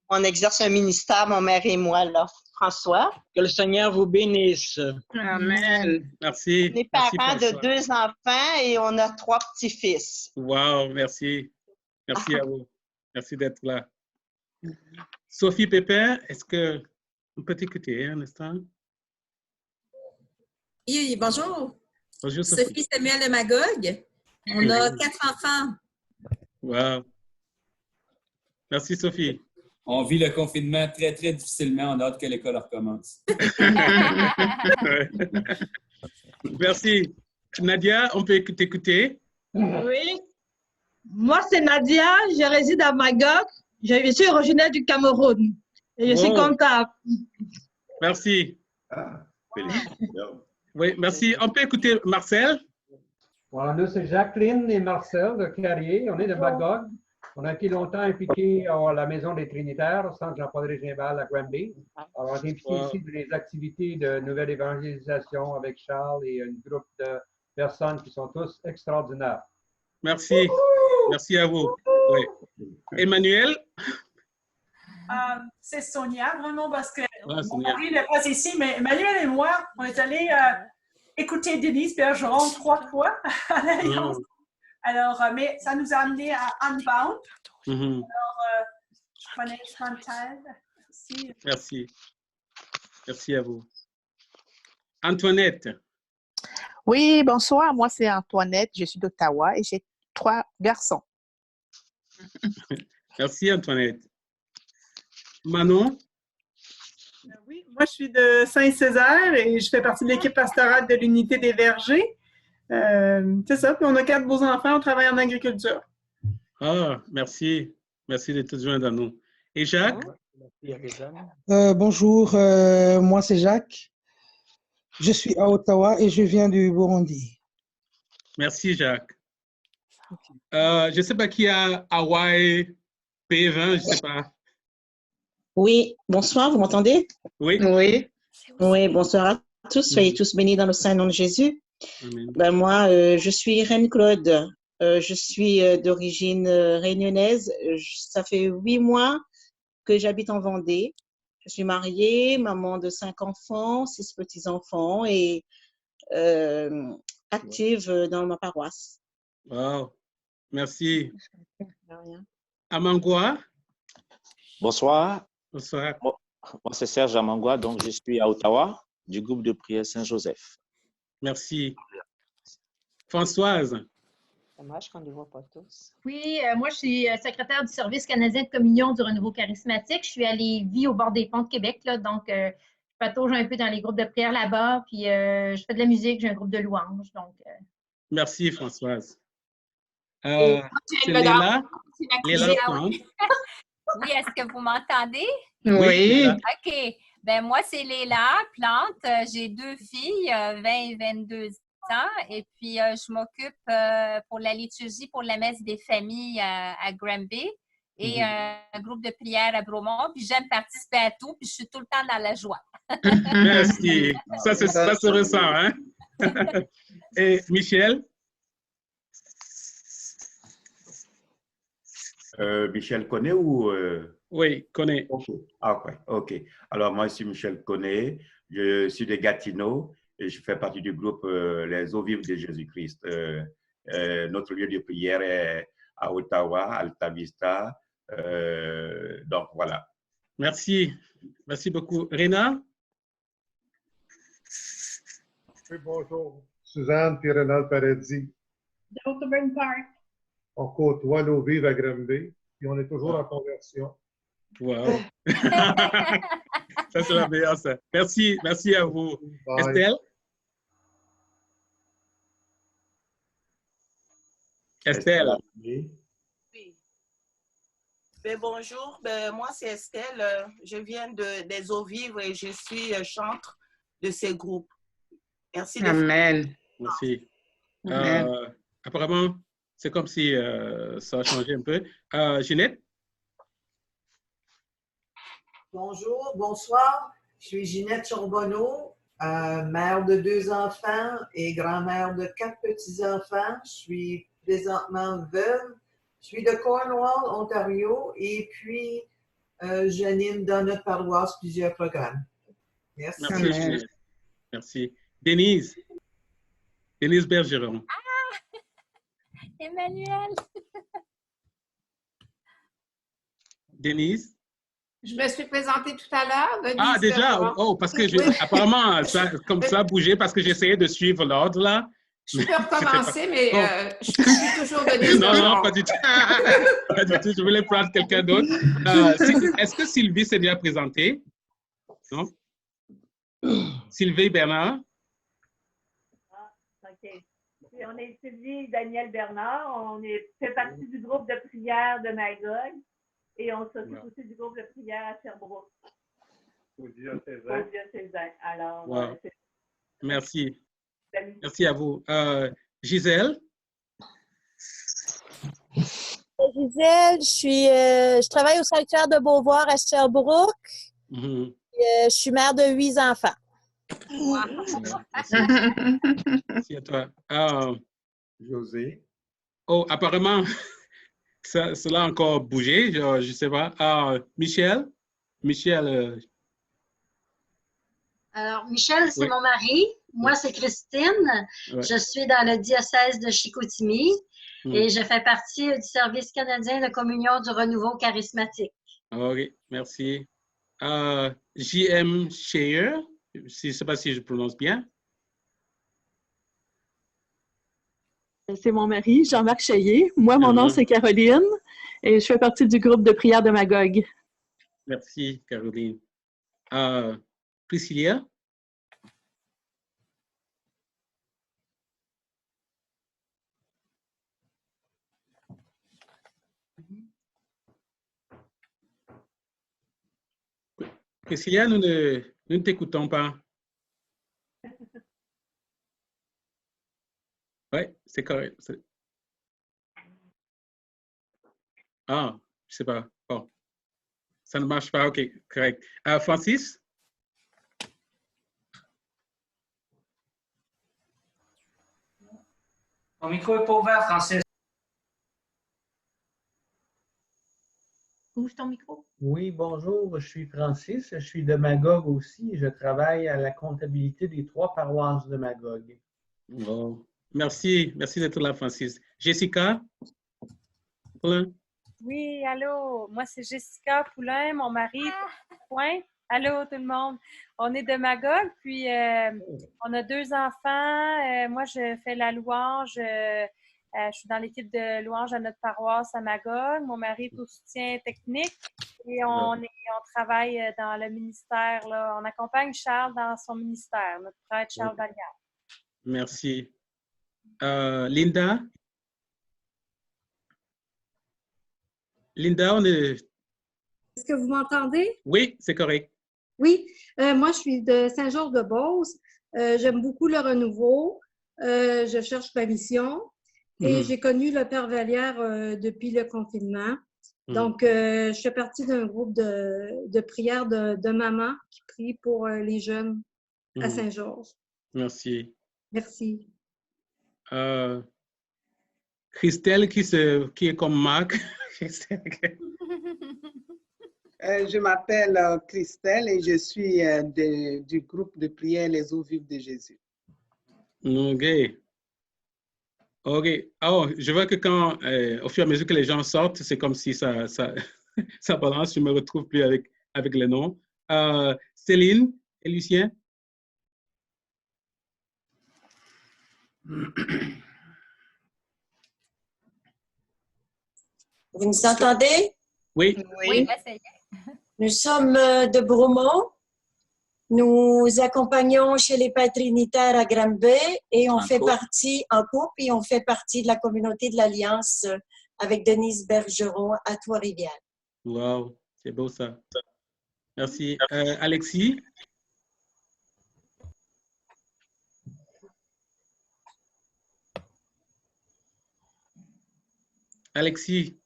On exerce un ministère, mon mère et moi, là. François. Que le Seigneur vous bénisse. Amen. Merci. On est Merci, parents de François. 2 enfants et on a 3 petits-fils. Wow, merci. Merci à vous. Merci d'être là. Sophie Pépin, est-ce qu'on peut t'écouter un instant? Oui, bonjour. Bonjour, Sophie. Sophie Samuel de Magog. On a 4 enfants. Wow. Merci, Sophie. On vit le confinement très, très difficilement. On a hâte que l'école recommence. Merci. Nadia, on peut t'écouter? Oui. Moi, c'est Nadia. Je réside à Magog. Je suis originaire du Cameroun. Et je suis Wow. comptable. Merci. Oui, merci. On peut écouter Marcel? Voilà, nous, c'est Jacqueline et Marcel de Carrier. On est de Magog. On a été longtemps impliqués à la Maison des Trinitaires, au centre Jean-Paul Régional à Granby. Alors, on est impliqués ici dans les activités de nouvelle évangélisation avec Charles et un groupe de personnes qui sont tous extraordinaires. Merci. Merci à vous. Oui. Emmanuel? C'est Sonia, vraiment, parce que mon Sonia. mari n'est pas ici, mais Emmanuel et moi, on est allés écouter Denise Bergeron 3 fois à l'Alliance. Alors, mais ça nous a amené à Unbound. Alors, je connais Chantal. Merci. Merci. Merci à vous. Antoinette. Oui, bonsoir. Moi, c'est Antoinette. Je suis d'Ottawa et j'ai 3 garçons. Merci, Antoinette. Manon? Oui, moi, je suis de Saint-Césaire et je fais partie de l'équipe pastorale de l'Unité des Vergers. C'est ça, puis on a 4 beaux enfants, on travaille en agriculture. Ah, merci. Merci de te joindre à nous. Et Jacques? Bonjour, moi c'est Jacques. Je suis à Ottawa et je viens du Burundi. Merci, Jacques. Je ne sais pas qui a Hawaï P20, je ne sais pas. Oui, bonsoir, vous m'entendez? Oui. Oui. Oui, bonsoir à tous. Soyez tous bénis dans le saint nom de Jésus. Ben, moi, je suis Irène Claude. Je suis d'origine réunionnaise. Ça fait 8 mois que j'habite en Vendée. Je suis mariée, maman de 5 enfants, 6 petits-enfants et active dans ma paroisse. Wow. Merci. Amangwa? Bonsoir. Bonsoir. Moi, c'est Serge Amangwa, donc je suis à Ottawa, du groupe de prière Saint-Joseph. Merci. Françoise? Dommage qu'on ne les voit pas tous. Oui, moi, je suis secrétaire du Service canadien de communion du renouveau charismatique. Je suis à Lévis, au bord des ponts de Québec, là, donc je patauge un peu dans les groupes de prière là-bas, puis je fais de la musique, j'ai un groupe de louanges. Donc, Merci, Françoise. Et C'est Léla? Léla Oui, Plante. Oui, est-ce que vous m'entendez? Oui. OK. Ben moi, c'est Léla Plante. J'ai 2 filles, 20 et 22 ans. Et puis, je m'occupe pour la liturgie pour la messe des familles à Granby et un groupe de prière à Bromont. Puis, j'aime participer à tout. Puis, je suis tout le temps dans la joie. Merci. Ça se ressent, hein? Et Michel? Michel Connet ou… Oui, Connet. Okay. Ah, ouais, OK. Alors, moi, je suis Michel Connet. Je suis de Gatineau et je fais partie du groupe Les Eaux Vives de Jésus-Christ. Notre lieu de prière est à Ottawa, Alta Vista. Donc, voilà. Merci. Merci beaucoup. Réna? Oui, bonjour. Suzanne puis Rénal Paradis. D'Outburn Park. On côtoie l'eau vive à Granby, puis on est toujours en conversion. Wow. Ça, c'est la meilleure, ça. Merci. Merci à vous. Bye. Estelle? Estelle? Oui. Ben, bonjour, ben, moi c'est Estelle. Je viens des Eaux Vives et je suis chantre de ces groupes. Merci. Amen. Merci. Amen. Apparemment, c'est comme si ça a changé un peu. Ginette? Bonjour, bonsoir. Je suis Ginette Charbonneau, mère de 2 enfants et grand-mère de 4 petits-enfants. Je suis présentement veuve. Je suis de Cornwall, Ontario, et puis j'anime dans notre paroisse plusieurs programmes. Merci. Merci, Ginette. Merci. Denise? Denise Bergeron. Emmanuel. Denise? Je me suis présentée tout à l'heure. Ah, déjà? Oh, parce que apparemment, comme ça a bougé parce que j'essayais de suivre l'ordre là. Je peux recommencer, mais Oh. je suis toujours Denise Non, Bergeron. non, pas du tout. Pas du tout. Je voulais prendre quelqu'un d'autre. Est-ce que Sylvie s'est déjà présentée? Non? Sylvie Bernard? OK. Puis on est Sylvie Daniel Bernard. Fait partie du groupe de prière de Magog et on s'occupe aussi du groupe de prière à Sherbrooke. Au diocésain. Alors, Wow. Merci. Salut. Merci à vous. Gisèle? Gisèle, je travaille au sanctuaire de Beauvoir à Sherbrooke. Mhm. Je suis mère de 8 enfants. Merci à toi. José? Oh, apparemment, cela a encore bougé. Je ne sais pas. Michel? Michel, Alors, Michel, c'est oui. mon mari. Moi, c'est Christine. Ouais. Je suis dans le diocèse de Chicoutimi Mm. et je fais partie du service canadien de communion du renouveau charismatique. OK, merci. J.M. Shear, je ne sais pas si je prononce bien. C'est mon mari, Jean-Marc Chaillet. Moi, mon nom, c'est Caroline et je fais partie du groupe de prière de Magog. Merci, Caroline. Priscilla? Priscilla, nous ne t'écoutons pas. Oui, c'est correct. Ah, je ne sais pas. Bon, ça ne marche pas. OK, correct. Francis? Ton micro n'est pas ouvert, Francis. Bouge ton micro. Oui, bonjour, je suis Francis, je suis de Magog aussi et je travaille à la comptabilité des 3 paroisses de Magog. Oh, merci d'être là, Francis. Jessica? Poulain? Oui, allô, moi c'est Jessica Poulain, mon mari, Point. Allô tout le monde. On est de Magog, puis on a 2 enfants. Moi, je fais la louange. Je suis dans l'équipe de louange à notre paroisse à Magog. Mon mari est au soutien technique et on travaille dans le ministère. Là. On accompagne Charles dans son ministère, notre prêtre Charles Vallière. Merci. Linda? Linda, on est... Est-ce que vous m'entendez? Oui, c'est correct. Oui, moi je suis de Saint-Georges-de-Beauce. J'aime beaucoup le renouveau. Je cherche ma mission. Et j'ai connu le Père Vallière depuis le confinement. Donc, je fais partie d'un groupe de prière de maman qui prie pour les jeunes à Saint-Georges. Merci. Merci. Christelle, qui est comme Marc. Je m'appelle Christelle et je suis du groupe de prière Les Eaux Vives de Jésus. OK. OK. Oh, je vois que quand, au fur et à mesure que les gens sortent, c'est comme si ça balance. Je ne me retrouve plus avec les noms. Céline et Lucien? Vous nous entendez? Oui. Oui. Nous sommes de Bromont. Nous accompagnons chez les Pères Trinitaires à Granby et on fait partie en couple et on fait partie de la communauté de l'Alliance avec Denise Bergeron à Trois-Rivières. Wow, c'est beau ça. Merci. Alexis? Alexis?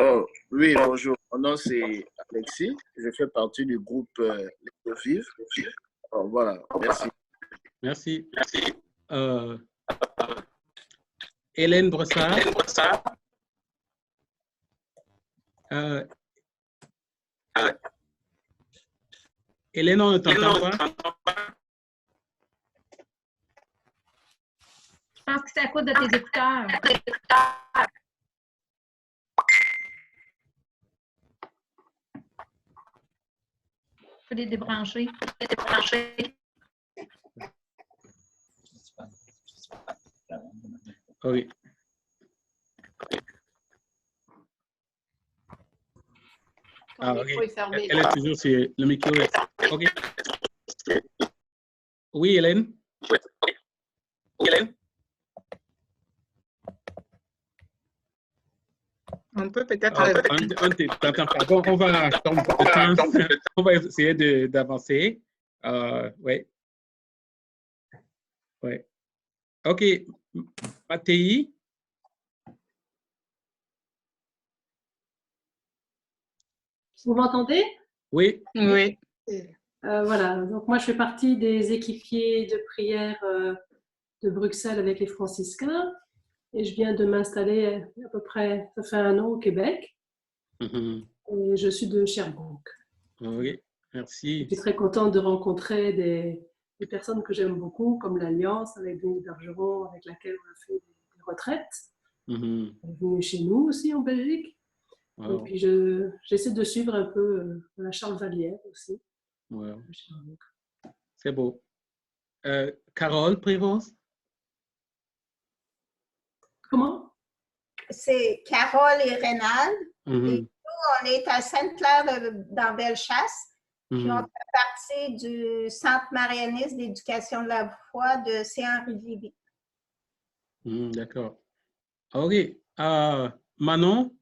Oh, oui, bonjour. Mon nom, c'est Alexis. Je fais partie du groupe Les Eaux Vives. Alors, voilà, merci. Merci. Hélène Brossard? Hélène, on ne t'entend pas? Je pense que c'est à cause de tes écouteurs. Je peux les débrancher. Oui. Ton micro est fermé. Elle est toujours sur le micro. OK. Oui, Hélène? Oui, Hélène? On peut peut-être... T'entends pas. Bon, on va essayer d'avancer. Oui. Oui. OK. Mathéi? Vous m'entendez? Oui. Oui. Voilà, donc moi je fais partie des équipiers de prière de Bruxelles avec les franciscains et je viens de m'installer à peu près, ça fait 1 an au Québec et je suis de Sherbrooke. Oui, merci. Je suis très contente de rencontrer des personnes que j'aime beaucoup, comme l'Alliance avec Denis Bergeron, avec laquelle on a fait des retraites. Elle est venue chez nous aussi en Belgique. Wow. Et puis j'essaie de suivre un peu la Charles Vallière aussi. Wow. C'est beau. Carole Prévost? Comment? C'est Carole et Rénal. Et nous, on est à Sainte-Claire dans Bellechasse. Puis on fait partie du Centre marianiste d'éducation de la foi de Saint-Henri-de-Lévis. D'accord. OK. Manon?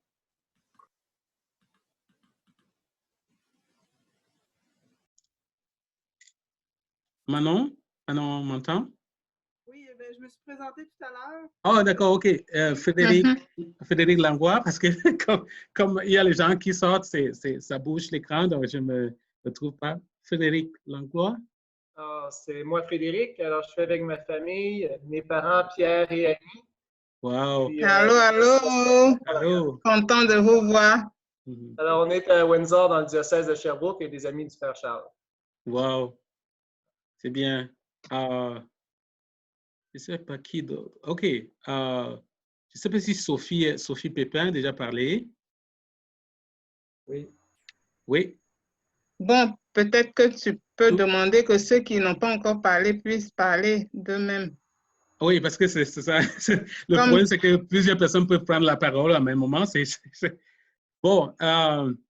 Manon? Manon m'entend? Oui, ben, je me suis présentée tout à l'heure. Oh, d'accord, OK. Frédéric Langlois, parce que comme il y a les gens qui sortent, ça bouge l'écran, donc je ne me retrouve pas. Frédéric Langlois? C'est moi, Frédéric. Alors, je suis avec ma famille, mes parents, Pierre et Annie. Wow. Puis, Allô. Allô. Content de vous voir. Alors, on est à Windsor, dans le diocèse de Sherbrooke, et des amis du Père Charles. Wow. C'est bien. Je ne sais pas qui d'autre. OK. Je ne sais pas si Sophie Pépin a déjà parlé. Oui. Oui. Bon, peut-être que tu peux demander que ceux qui n'ont pas encore parlé puissent parler d'eux-mêmes. Oui, parce que c'est ça. Le problème, c'est que plusieurs personnes peuvent prendre la parole à un même moment. Bon.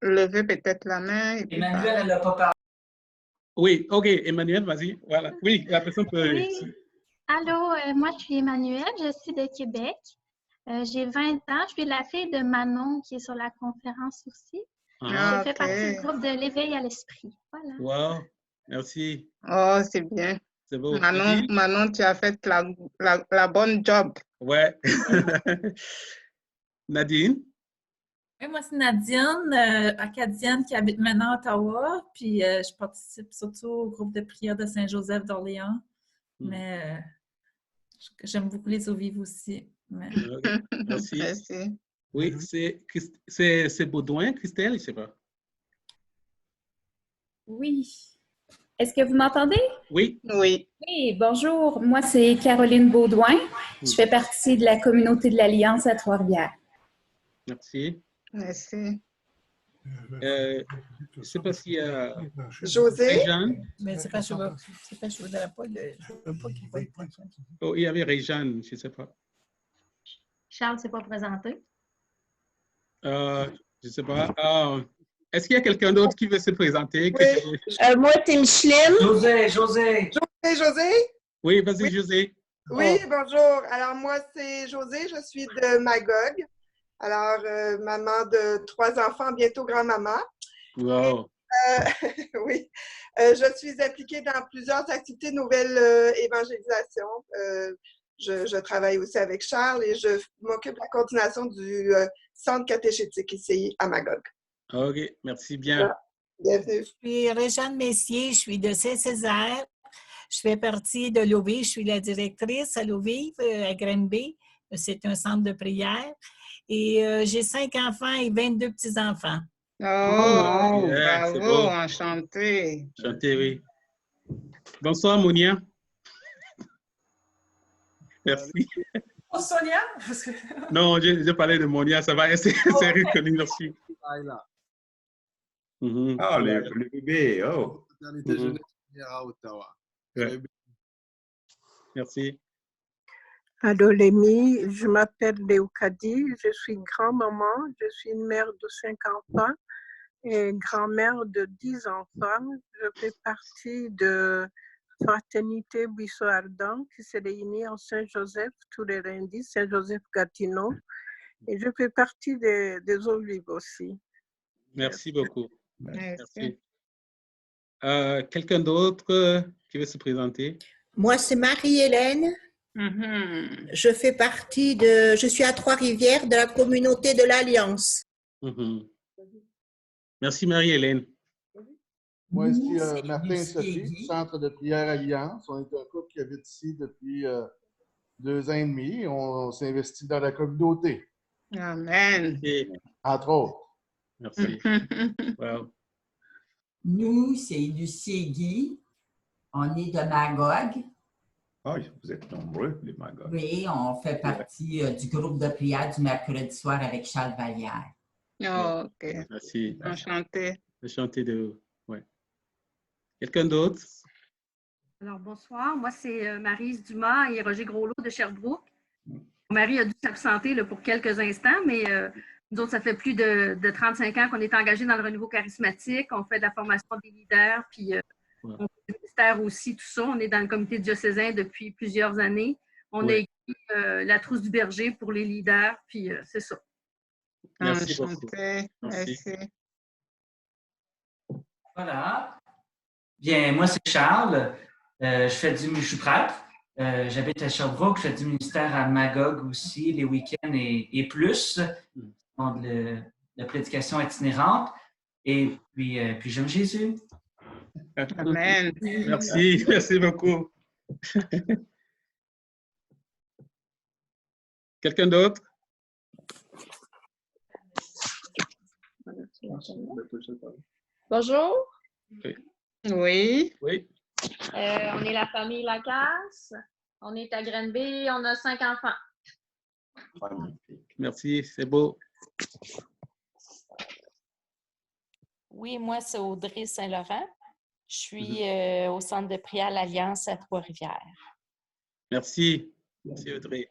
Levez peut-être la main. Et puis Emmanuel, elle n'a pas parlé. Oui, OK. Emmanuel, vas-y. Voilà. Oui, la personne peut... Oui. Allô, moi, je suis Emmanuel. Je suis de Québec. J'ai 20 ans. Je suis la fille de Manon qui est sur la conférence aussi. Je fais partie du groupe de l'éveil à l'esprit. Voilà. Wow. Merci. Oh, c'est bien. C'est beau. Manon, tu as fait la bonne job. Ouais. Nadine? Oui, moi, c'est Nadine, acadienne qui habite maintenant à Ottawa. Puis, je participe surtout au groupe de prière de Saint-Joseph d'Orléans. Mais j'aime beaucoup les eaux vives aussi. Mais... Merci. Merci. Oui, c'est Baudouin, Christelle, je ne sais pas. Oui. Est-ce que vous m'entendez? Oui. Oui. Oui, bonjour. Moi, c'est Caroline Baudouin. Je fais partie de la communauté de l'Alliance à Trois-Rivières. Merci. Merci. Je ne sais pas s'il y a... José? Réjeanne? Mais c'est pas je ne voudrais pas qu'il voie le point. Oh, il y avait Réjeanne, je ne sais pas. Charles ne s'est pas présenté. Je ne sais pas. Est-ce qu'il y a quelqu'un d'autre qui veut se présenter? Oui. Moi, c'est Micheline. José. Oui, vas-y, José. Oui, bonjour. Alors, moi, c'est José. Je suis de Magog. Alors, maman de 3 enfants, bientôt grand-maman. Wow. Oui. Je suis impliquée dans plusieurs activités de nouvelle évangélisation. Je travaille aussi avec Charles et je m'occupe de la coordination du centre catéchétique ici à Magog. OK, merci bien. Bienvenue. Je suis Réjeanne Messier, je suis de Saint-Césaire. Je fais partie de l'OVIV, je suis la directrice à l'OVIV à Granby. C'est un centre de prière. Et j'ai 5 enfants et 22 petits-enfants. Oh, yeah, bravo, enchanté. Enchanté, oui. Bonsoir, Monia. Merci. Oh, Sonia? Non, je parlais de Monia, ça va, c'est reconnu, merci. Ah, le bébé, oh. À Ottawa. Ouais. Merci. Adolémie, je m'appelle Léocadie, je suis grand-maman, je suis une mère de 5 enfants et grand-mère de 10 enfants. Je fais partie de Fraternité Buisson Ardent qui se réunit en Saint-Joseph tous les lundis, Saint-Joseph-Gatineau. Et je fais partie des eaux vives aussi. Merci beaucoup. Merci. Quelqu'un d'autre qui veut se présenter? Moi, c'est Marie-Hélène. Je fais partie je suis à Trois-Rivières de la communauté de l'Alliance. Merci Marie-Hélène. Moi, ici, Martin et Sophie, Centre de prière Alliance. On est un couple qui habite ici depuis 2 ans et demi. On s'investit dans la communauté. Amen. Entre autres. Merci. Wow. Nous, c'est Lucie et Guy. On est de Magog. Ah, vous êtes nombreux, les Magog. Oui, on fait partie du groupe de prière du mercredi soir avec Charles Vallière. Oh, OK. Merci. Enchanté. Enchanté de vous. Ouais. Quelqu'un d'autre? Alors, bonsoir. Moi, c'est Maryse Dumas et Roger Groslot de Sherbrooke. Mon mari a dû s'absenter pour quelques instants, mais nous autres, ça fait plus de 35 ans qu'on est engagés dans le renouveau charismatique. On fait de la formation des leaders, puis on fait du ministère aussi, tout ça. On est dans le comité diocésain depuis plusieurs années. On a écrit la trousse du berger pour les leaders, puis c'est ça. Merci beaucoup. Merci. Voilà. Bien, moi, c'est Charles. Je suis prêtre. J'habite à Sherbrooke. Je fais du ministère à Magog aussi, les week-ends et plus. La prédication itinérante. Et puis j'aime Jésus. Amen. Merci. Merci beaucoup. Quelqu'un d'autre? Bonjour. Oui. Oui. On est la famille Lacasse. On est à Granby. On a 5 enfants. Merci, c'est beau. Oui, moi, c'est Audrey Saint-Laurent. Je suis au centre de prière l'Alliance à Trois-Rivières. Merci. Merci, Audrey.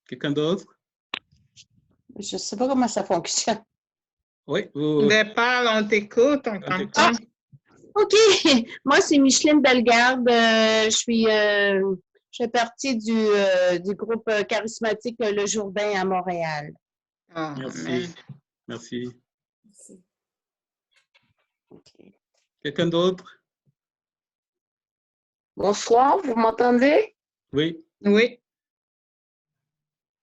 Quelqu'un d'autre? Je ne sais pas comment ça fonctionne. Oui. Départ, on t'écoute, on t'entend. OK. Moi, c'est Micheline Bellegarde. Je fais partie du groupe charismatique Le Jourdain à Montréal. Oh, merci. Merci. Okay. Quelqu'un d'autre? Bonsoir, vous m'entendez? Oui. Oui.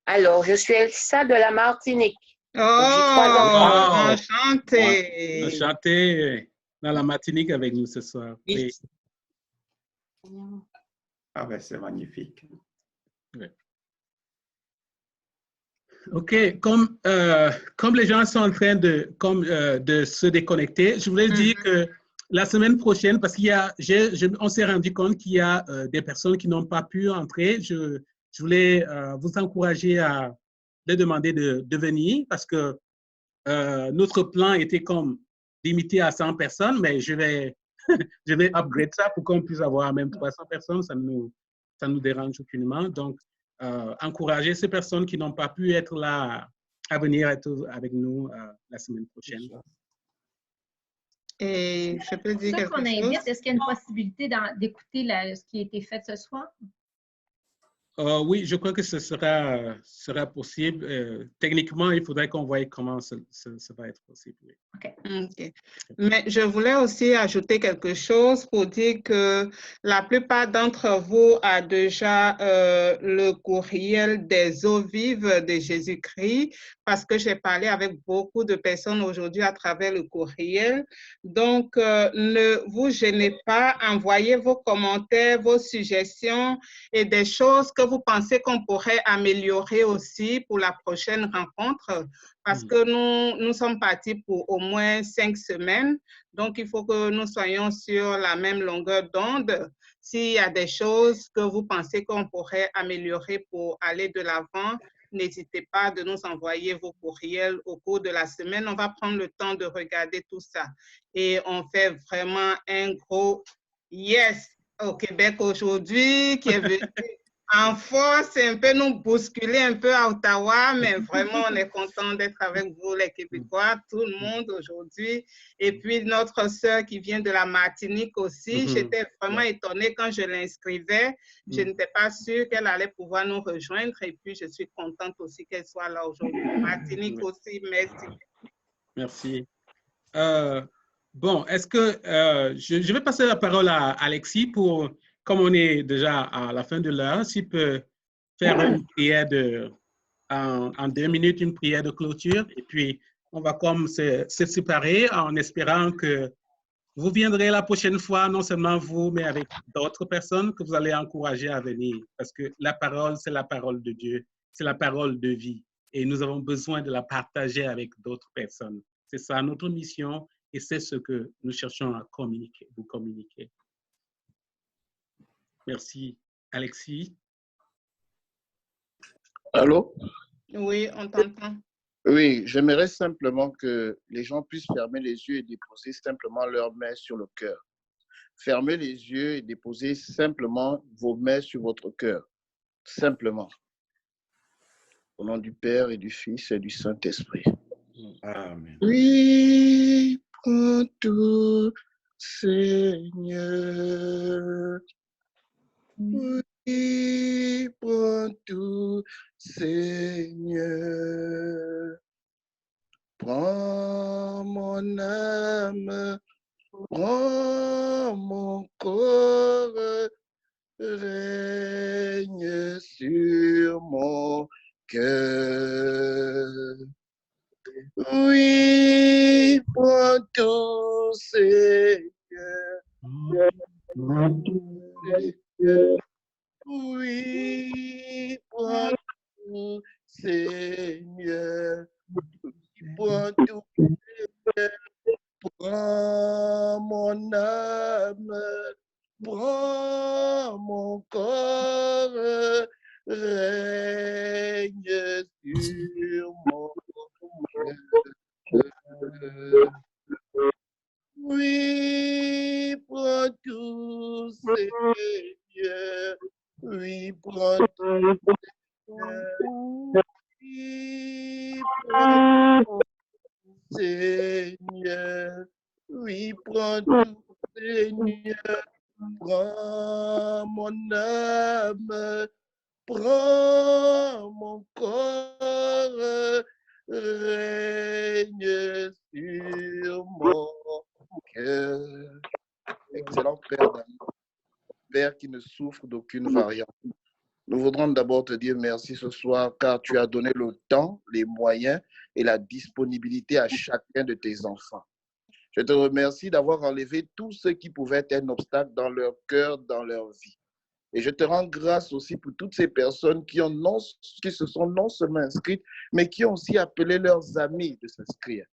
Alors, je suis Elsa de la Martinique. Oh, enchanté. Enchanté dans la Martinique avec nous ce soir. Oui. Ah ben, c'est magnifique. Oui. OK, comme les gens sont en train de se déconnecter, je voulais dire que la semaine prochaine, parce on s'est rendu compte qu'il y a des personnes qui n'ont pas pu entrer, je voulais vous encourager à les demander de venir parce que notre plan était comme limité à 100 personnes, mais je vais upgrade ça pour qu'on puisse avoir même 300 personnes, ça nous dérange aucunement. Donc, encourager ces personnes qui n'ont pas pu être là à venir être avec nous la semaine prochaine. Et je peux dire quelque chose? Est-ce qu'il y a une possibilité d'écouter ce qui a été fait ce soir? Oui, je crois que ce sera possible. Techniquement, il faudrait qu'on voie comment ça va être possible. Oui. Okay. Mais je voulais aussi ajouter quelque chose pour dire que la plupart d'entre vous a déjà le courriel des eaux vives de Jésus-Christ parce que j'ai parlé avec beaucoup de personnes aujourd'hui à travers le courriel. Donc, ne vous gênez pas, envoyez vos commentaires, vos suggestions et des choses que vous pensez qu'on pourrait améliorer aussi pour la prochaine rencontre. Parce que nous sommes partis pour au moins 5 semaines. Donc, il faut que nous soyons sur la même longueur d'onde. S'il y a des choses que vous pensez qu'on pourrait améliorer pour aller de l'avant, n'hésitez pas de nous envoyer vos courriels au cours de la semaine. On va prendre le temps de regarder tout ça. Et on fait vraiment un gros yes au Québec aujourd'hui, qui est venu en force, un peu nous bousculer un peu à Ottawa, mais vraiment, on est content d'être avec vous, les Québécois, tout le monde aujourd'hui. Et puis, notre sœur qui vient de la Martinique aussi, j'étais vraiment étonnée quand je l'inscrivais. Je n'étais pas sûre qu'elle allait pouvoir nous rejoindre. Et puis, je suis contente aussi qu'elle soit là aujourd'hui. Martinique aussi, merci. Merci. Bon, est-ce que je vais passer la parole à Alexis pour, comme on est déjà à la fin de l'heure, s'il peut faire une prière en 2 minutes, une prière de clôture, et puis on va comme se séparer en espérant que vous viendrez la prochaine fois, non seulement vous, mais avec d'autres personnes que vous allez encourager à venir, parce que la parole, c'est la parole de Dieu, c'est la parole de vie, et nous avons besoin de la partager avec d'autres personnes. C'est ça notre mission. Et c'est ce que nous cherchons à communiquer, vous communiquer. Merci. Alexis? Allô? Oui, on t'entend. Oui, j'aimerais simplement que les gens puissent fermer les yeux et déposer simplement leurs mains sur le cœur. Fermez les yeux et déposez simplement vos mains sur votre cœur. Simplement. Au nom du Père et du Fils et du Saint-Esprit. Amen. Oui, prends tout, Seigneur. Oui, prends tout, Seigneur. Prends mon âme, prends mon corps, règne sur mon cœur. Oui, prends tout, Seigneur. Oui, prends tout, Seigneur. Prends tout, Seigneur. Prends mon âme, prends mon corps, règne sur mon cœur. Oui, prends tout, Seigneur. Oui, prends tout, Seigneur. Oui, prends tout, Seigneur. Oui, prends tout, Seigneur. Prends mon âme, prends mon corps, règne sur mon cœur. Excellent Père d'amour, Père qui ne souffre d'aucune variante. Nous voudrons d'abord te dire merci ce soir car tu as donné le temps, les moyens et la disponibilité à chacun de tes enfants. Je te remercie d'avoir enlevé tout ce qui pouvait être un obstacle dans leur cœur, dans leur vie. Et je te rends grâce aussi pour toutes ces personnes qui se sont non seulement inscrites, mais qui ont aussi appelé leurs amis de s'inscrire.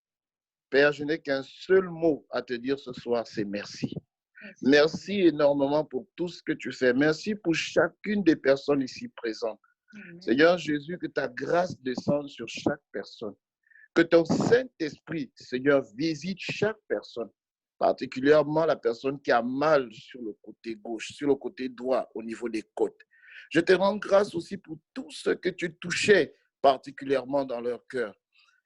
Père, je n'ai qu'un seul mot à te dire ce soir, c'est merci. Merci énormément pour tout ce que tu fais. Merci pour chacune des personnes ici présentes. Seigneur Jésus, que ta grâce descende sur chaque personne. Que ton Saint-Esprit, Seigneur, visite chaque personne, particulièrement la personne qui a mal sur le côté gauche, sur le côté droit, au niveau des côtes. Je te rends grâce aussi pour tout ce que tu touchais particulièrement dans leur cœur.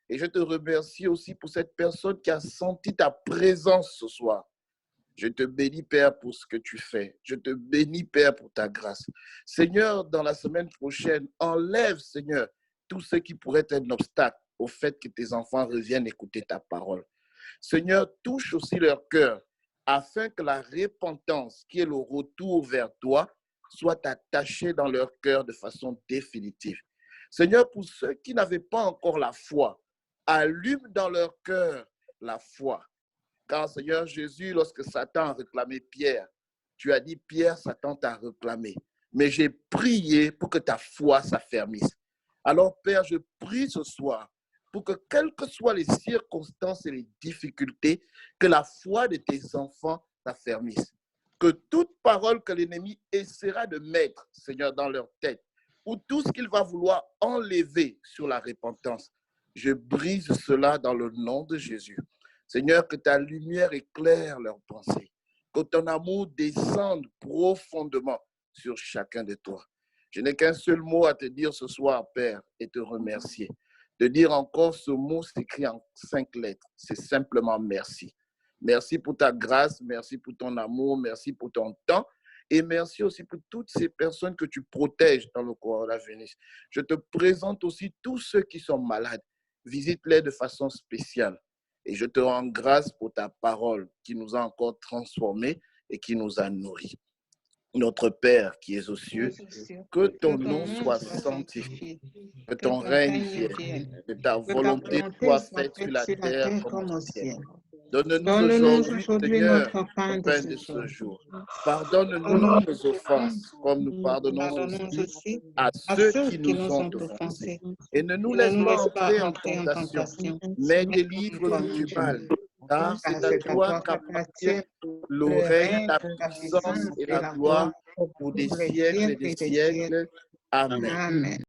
Et je te remercie aussi pour cette personne qui a senti ta présence ce soir. Je te bénis, Père, pour ce que tu fais. Je te bénis, Père, pour ta grâce. Seigneur, dans la semaine prochaine, enlève, Seigneur, tout ce qui pourrait être un obstacle au fait que tes enfants reviennent écouter ta parole. Seigneur, touche aussi leur cœur afin que la repentance, qui est le retour vers toi, soit attachée dans leur cœur de façon définitive. Seigneur, pour ceux qui n'avaient pas encore la foi, allume dans leur cœur la foi. Car Seigneur Jésus, lorsque Satan a réclamé Pierre, tu as dit, Pierre, Satan t'a réclamé. Mais j'ai prié pour que ta foi s'affermisse. Alors Père, je prie ce soir pour que quelles que soient les circonstances et les difficultés, que la foi de tes enfants s'affermisse. Que toute parole que l'ennemi essaiera de mettre, Seigneur, dans leur tête, ou tout ce qu'il va vouloir enlever sur la repentance, je brise cela dans le nom de Jésus. Seigneur, que ta lumière éclaire leurs pensées, que ton amour descende profondément sur chacun de toi. Je n'ai qu'un seul mot à te dire ce soir, Père, et te remercier. De dire encore ce mot s'écrit en 5 lettres. C'est simplement merci. Merci pour ta grâce, merci pour ton amour, merci pour ton temps. Et merci aussi pour toutes ces personnes que tu protèges dans le coronavirus. Je te présente aussi tous ceux qui sont malades. Visite-les de façon spéciale. Et je te rends grâce pour ta parole qui nous a encore transformés et qui nous a nourris. Notre Père qui es aux cieux, que ton nom soit sanctifié, que ton règne vienne, que ta volonté soit faite sur la terre comme au ciel. Donne-nous aujourd'hui notre pain de ce jour. Pardonne-nous nos offenses, comme nous pardonnons aussi à ceux qui nous ont offensés. Et ne nous laisse pas entrer en tentation, mais délivre-nous du mal. Car c'est à toi qu'appartient le règne, la puissance et la gloire pour des siècles et des siècles. Amen.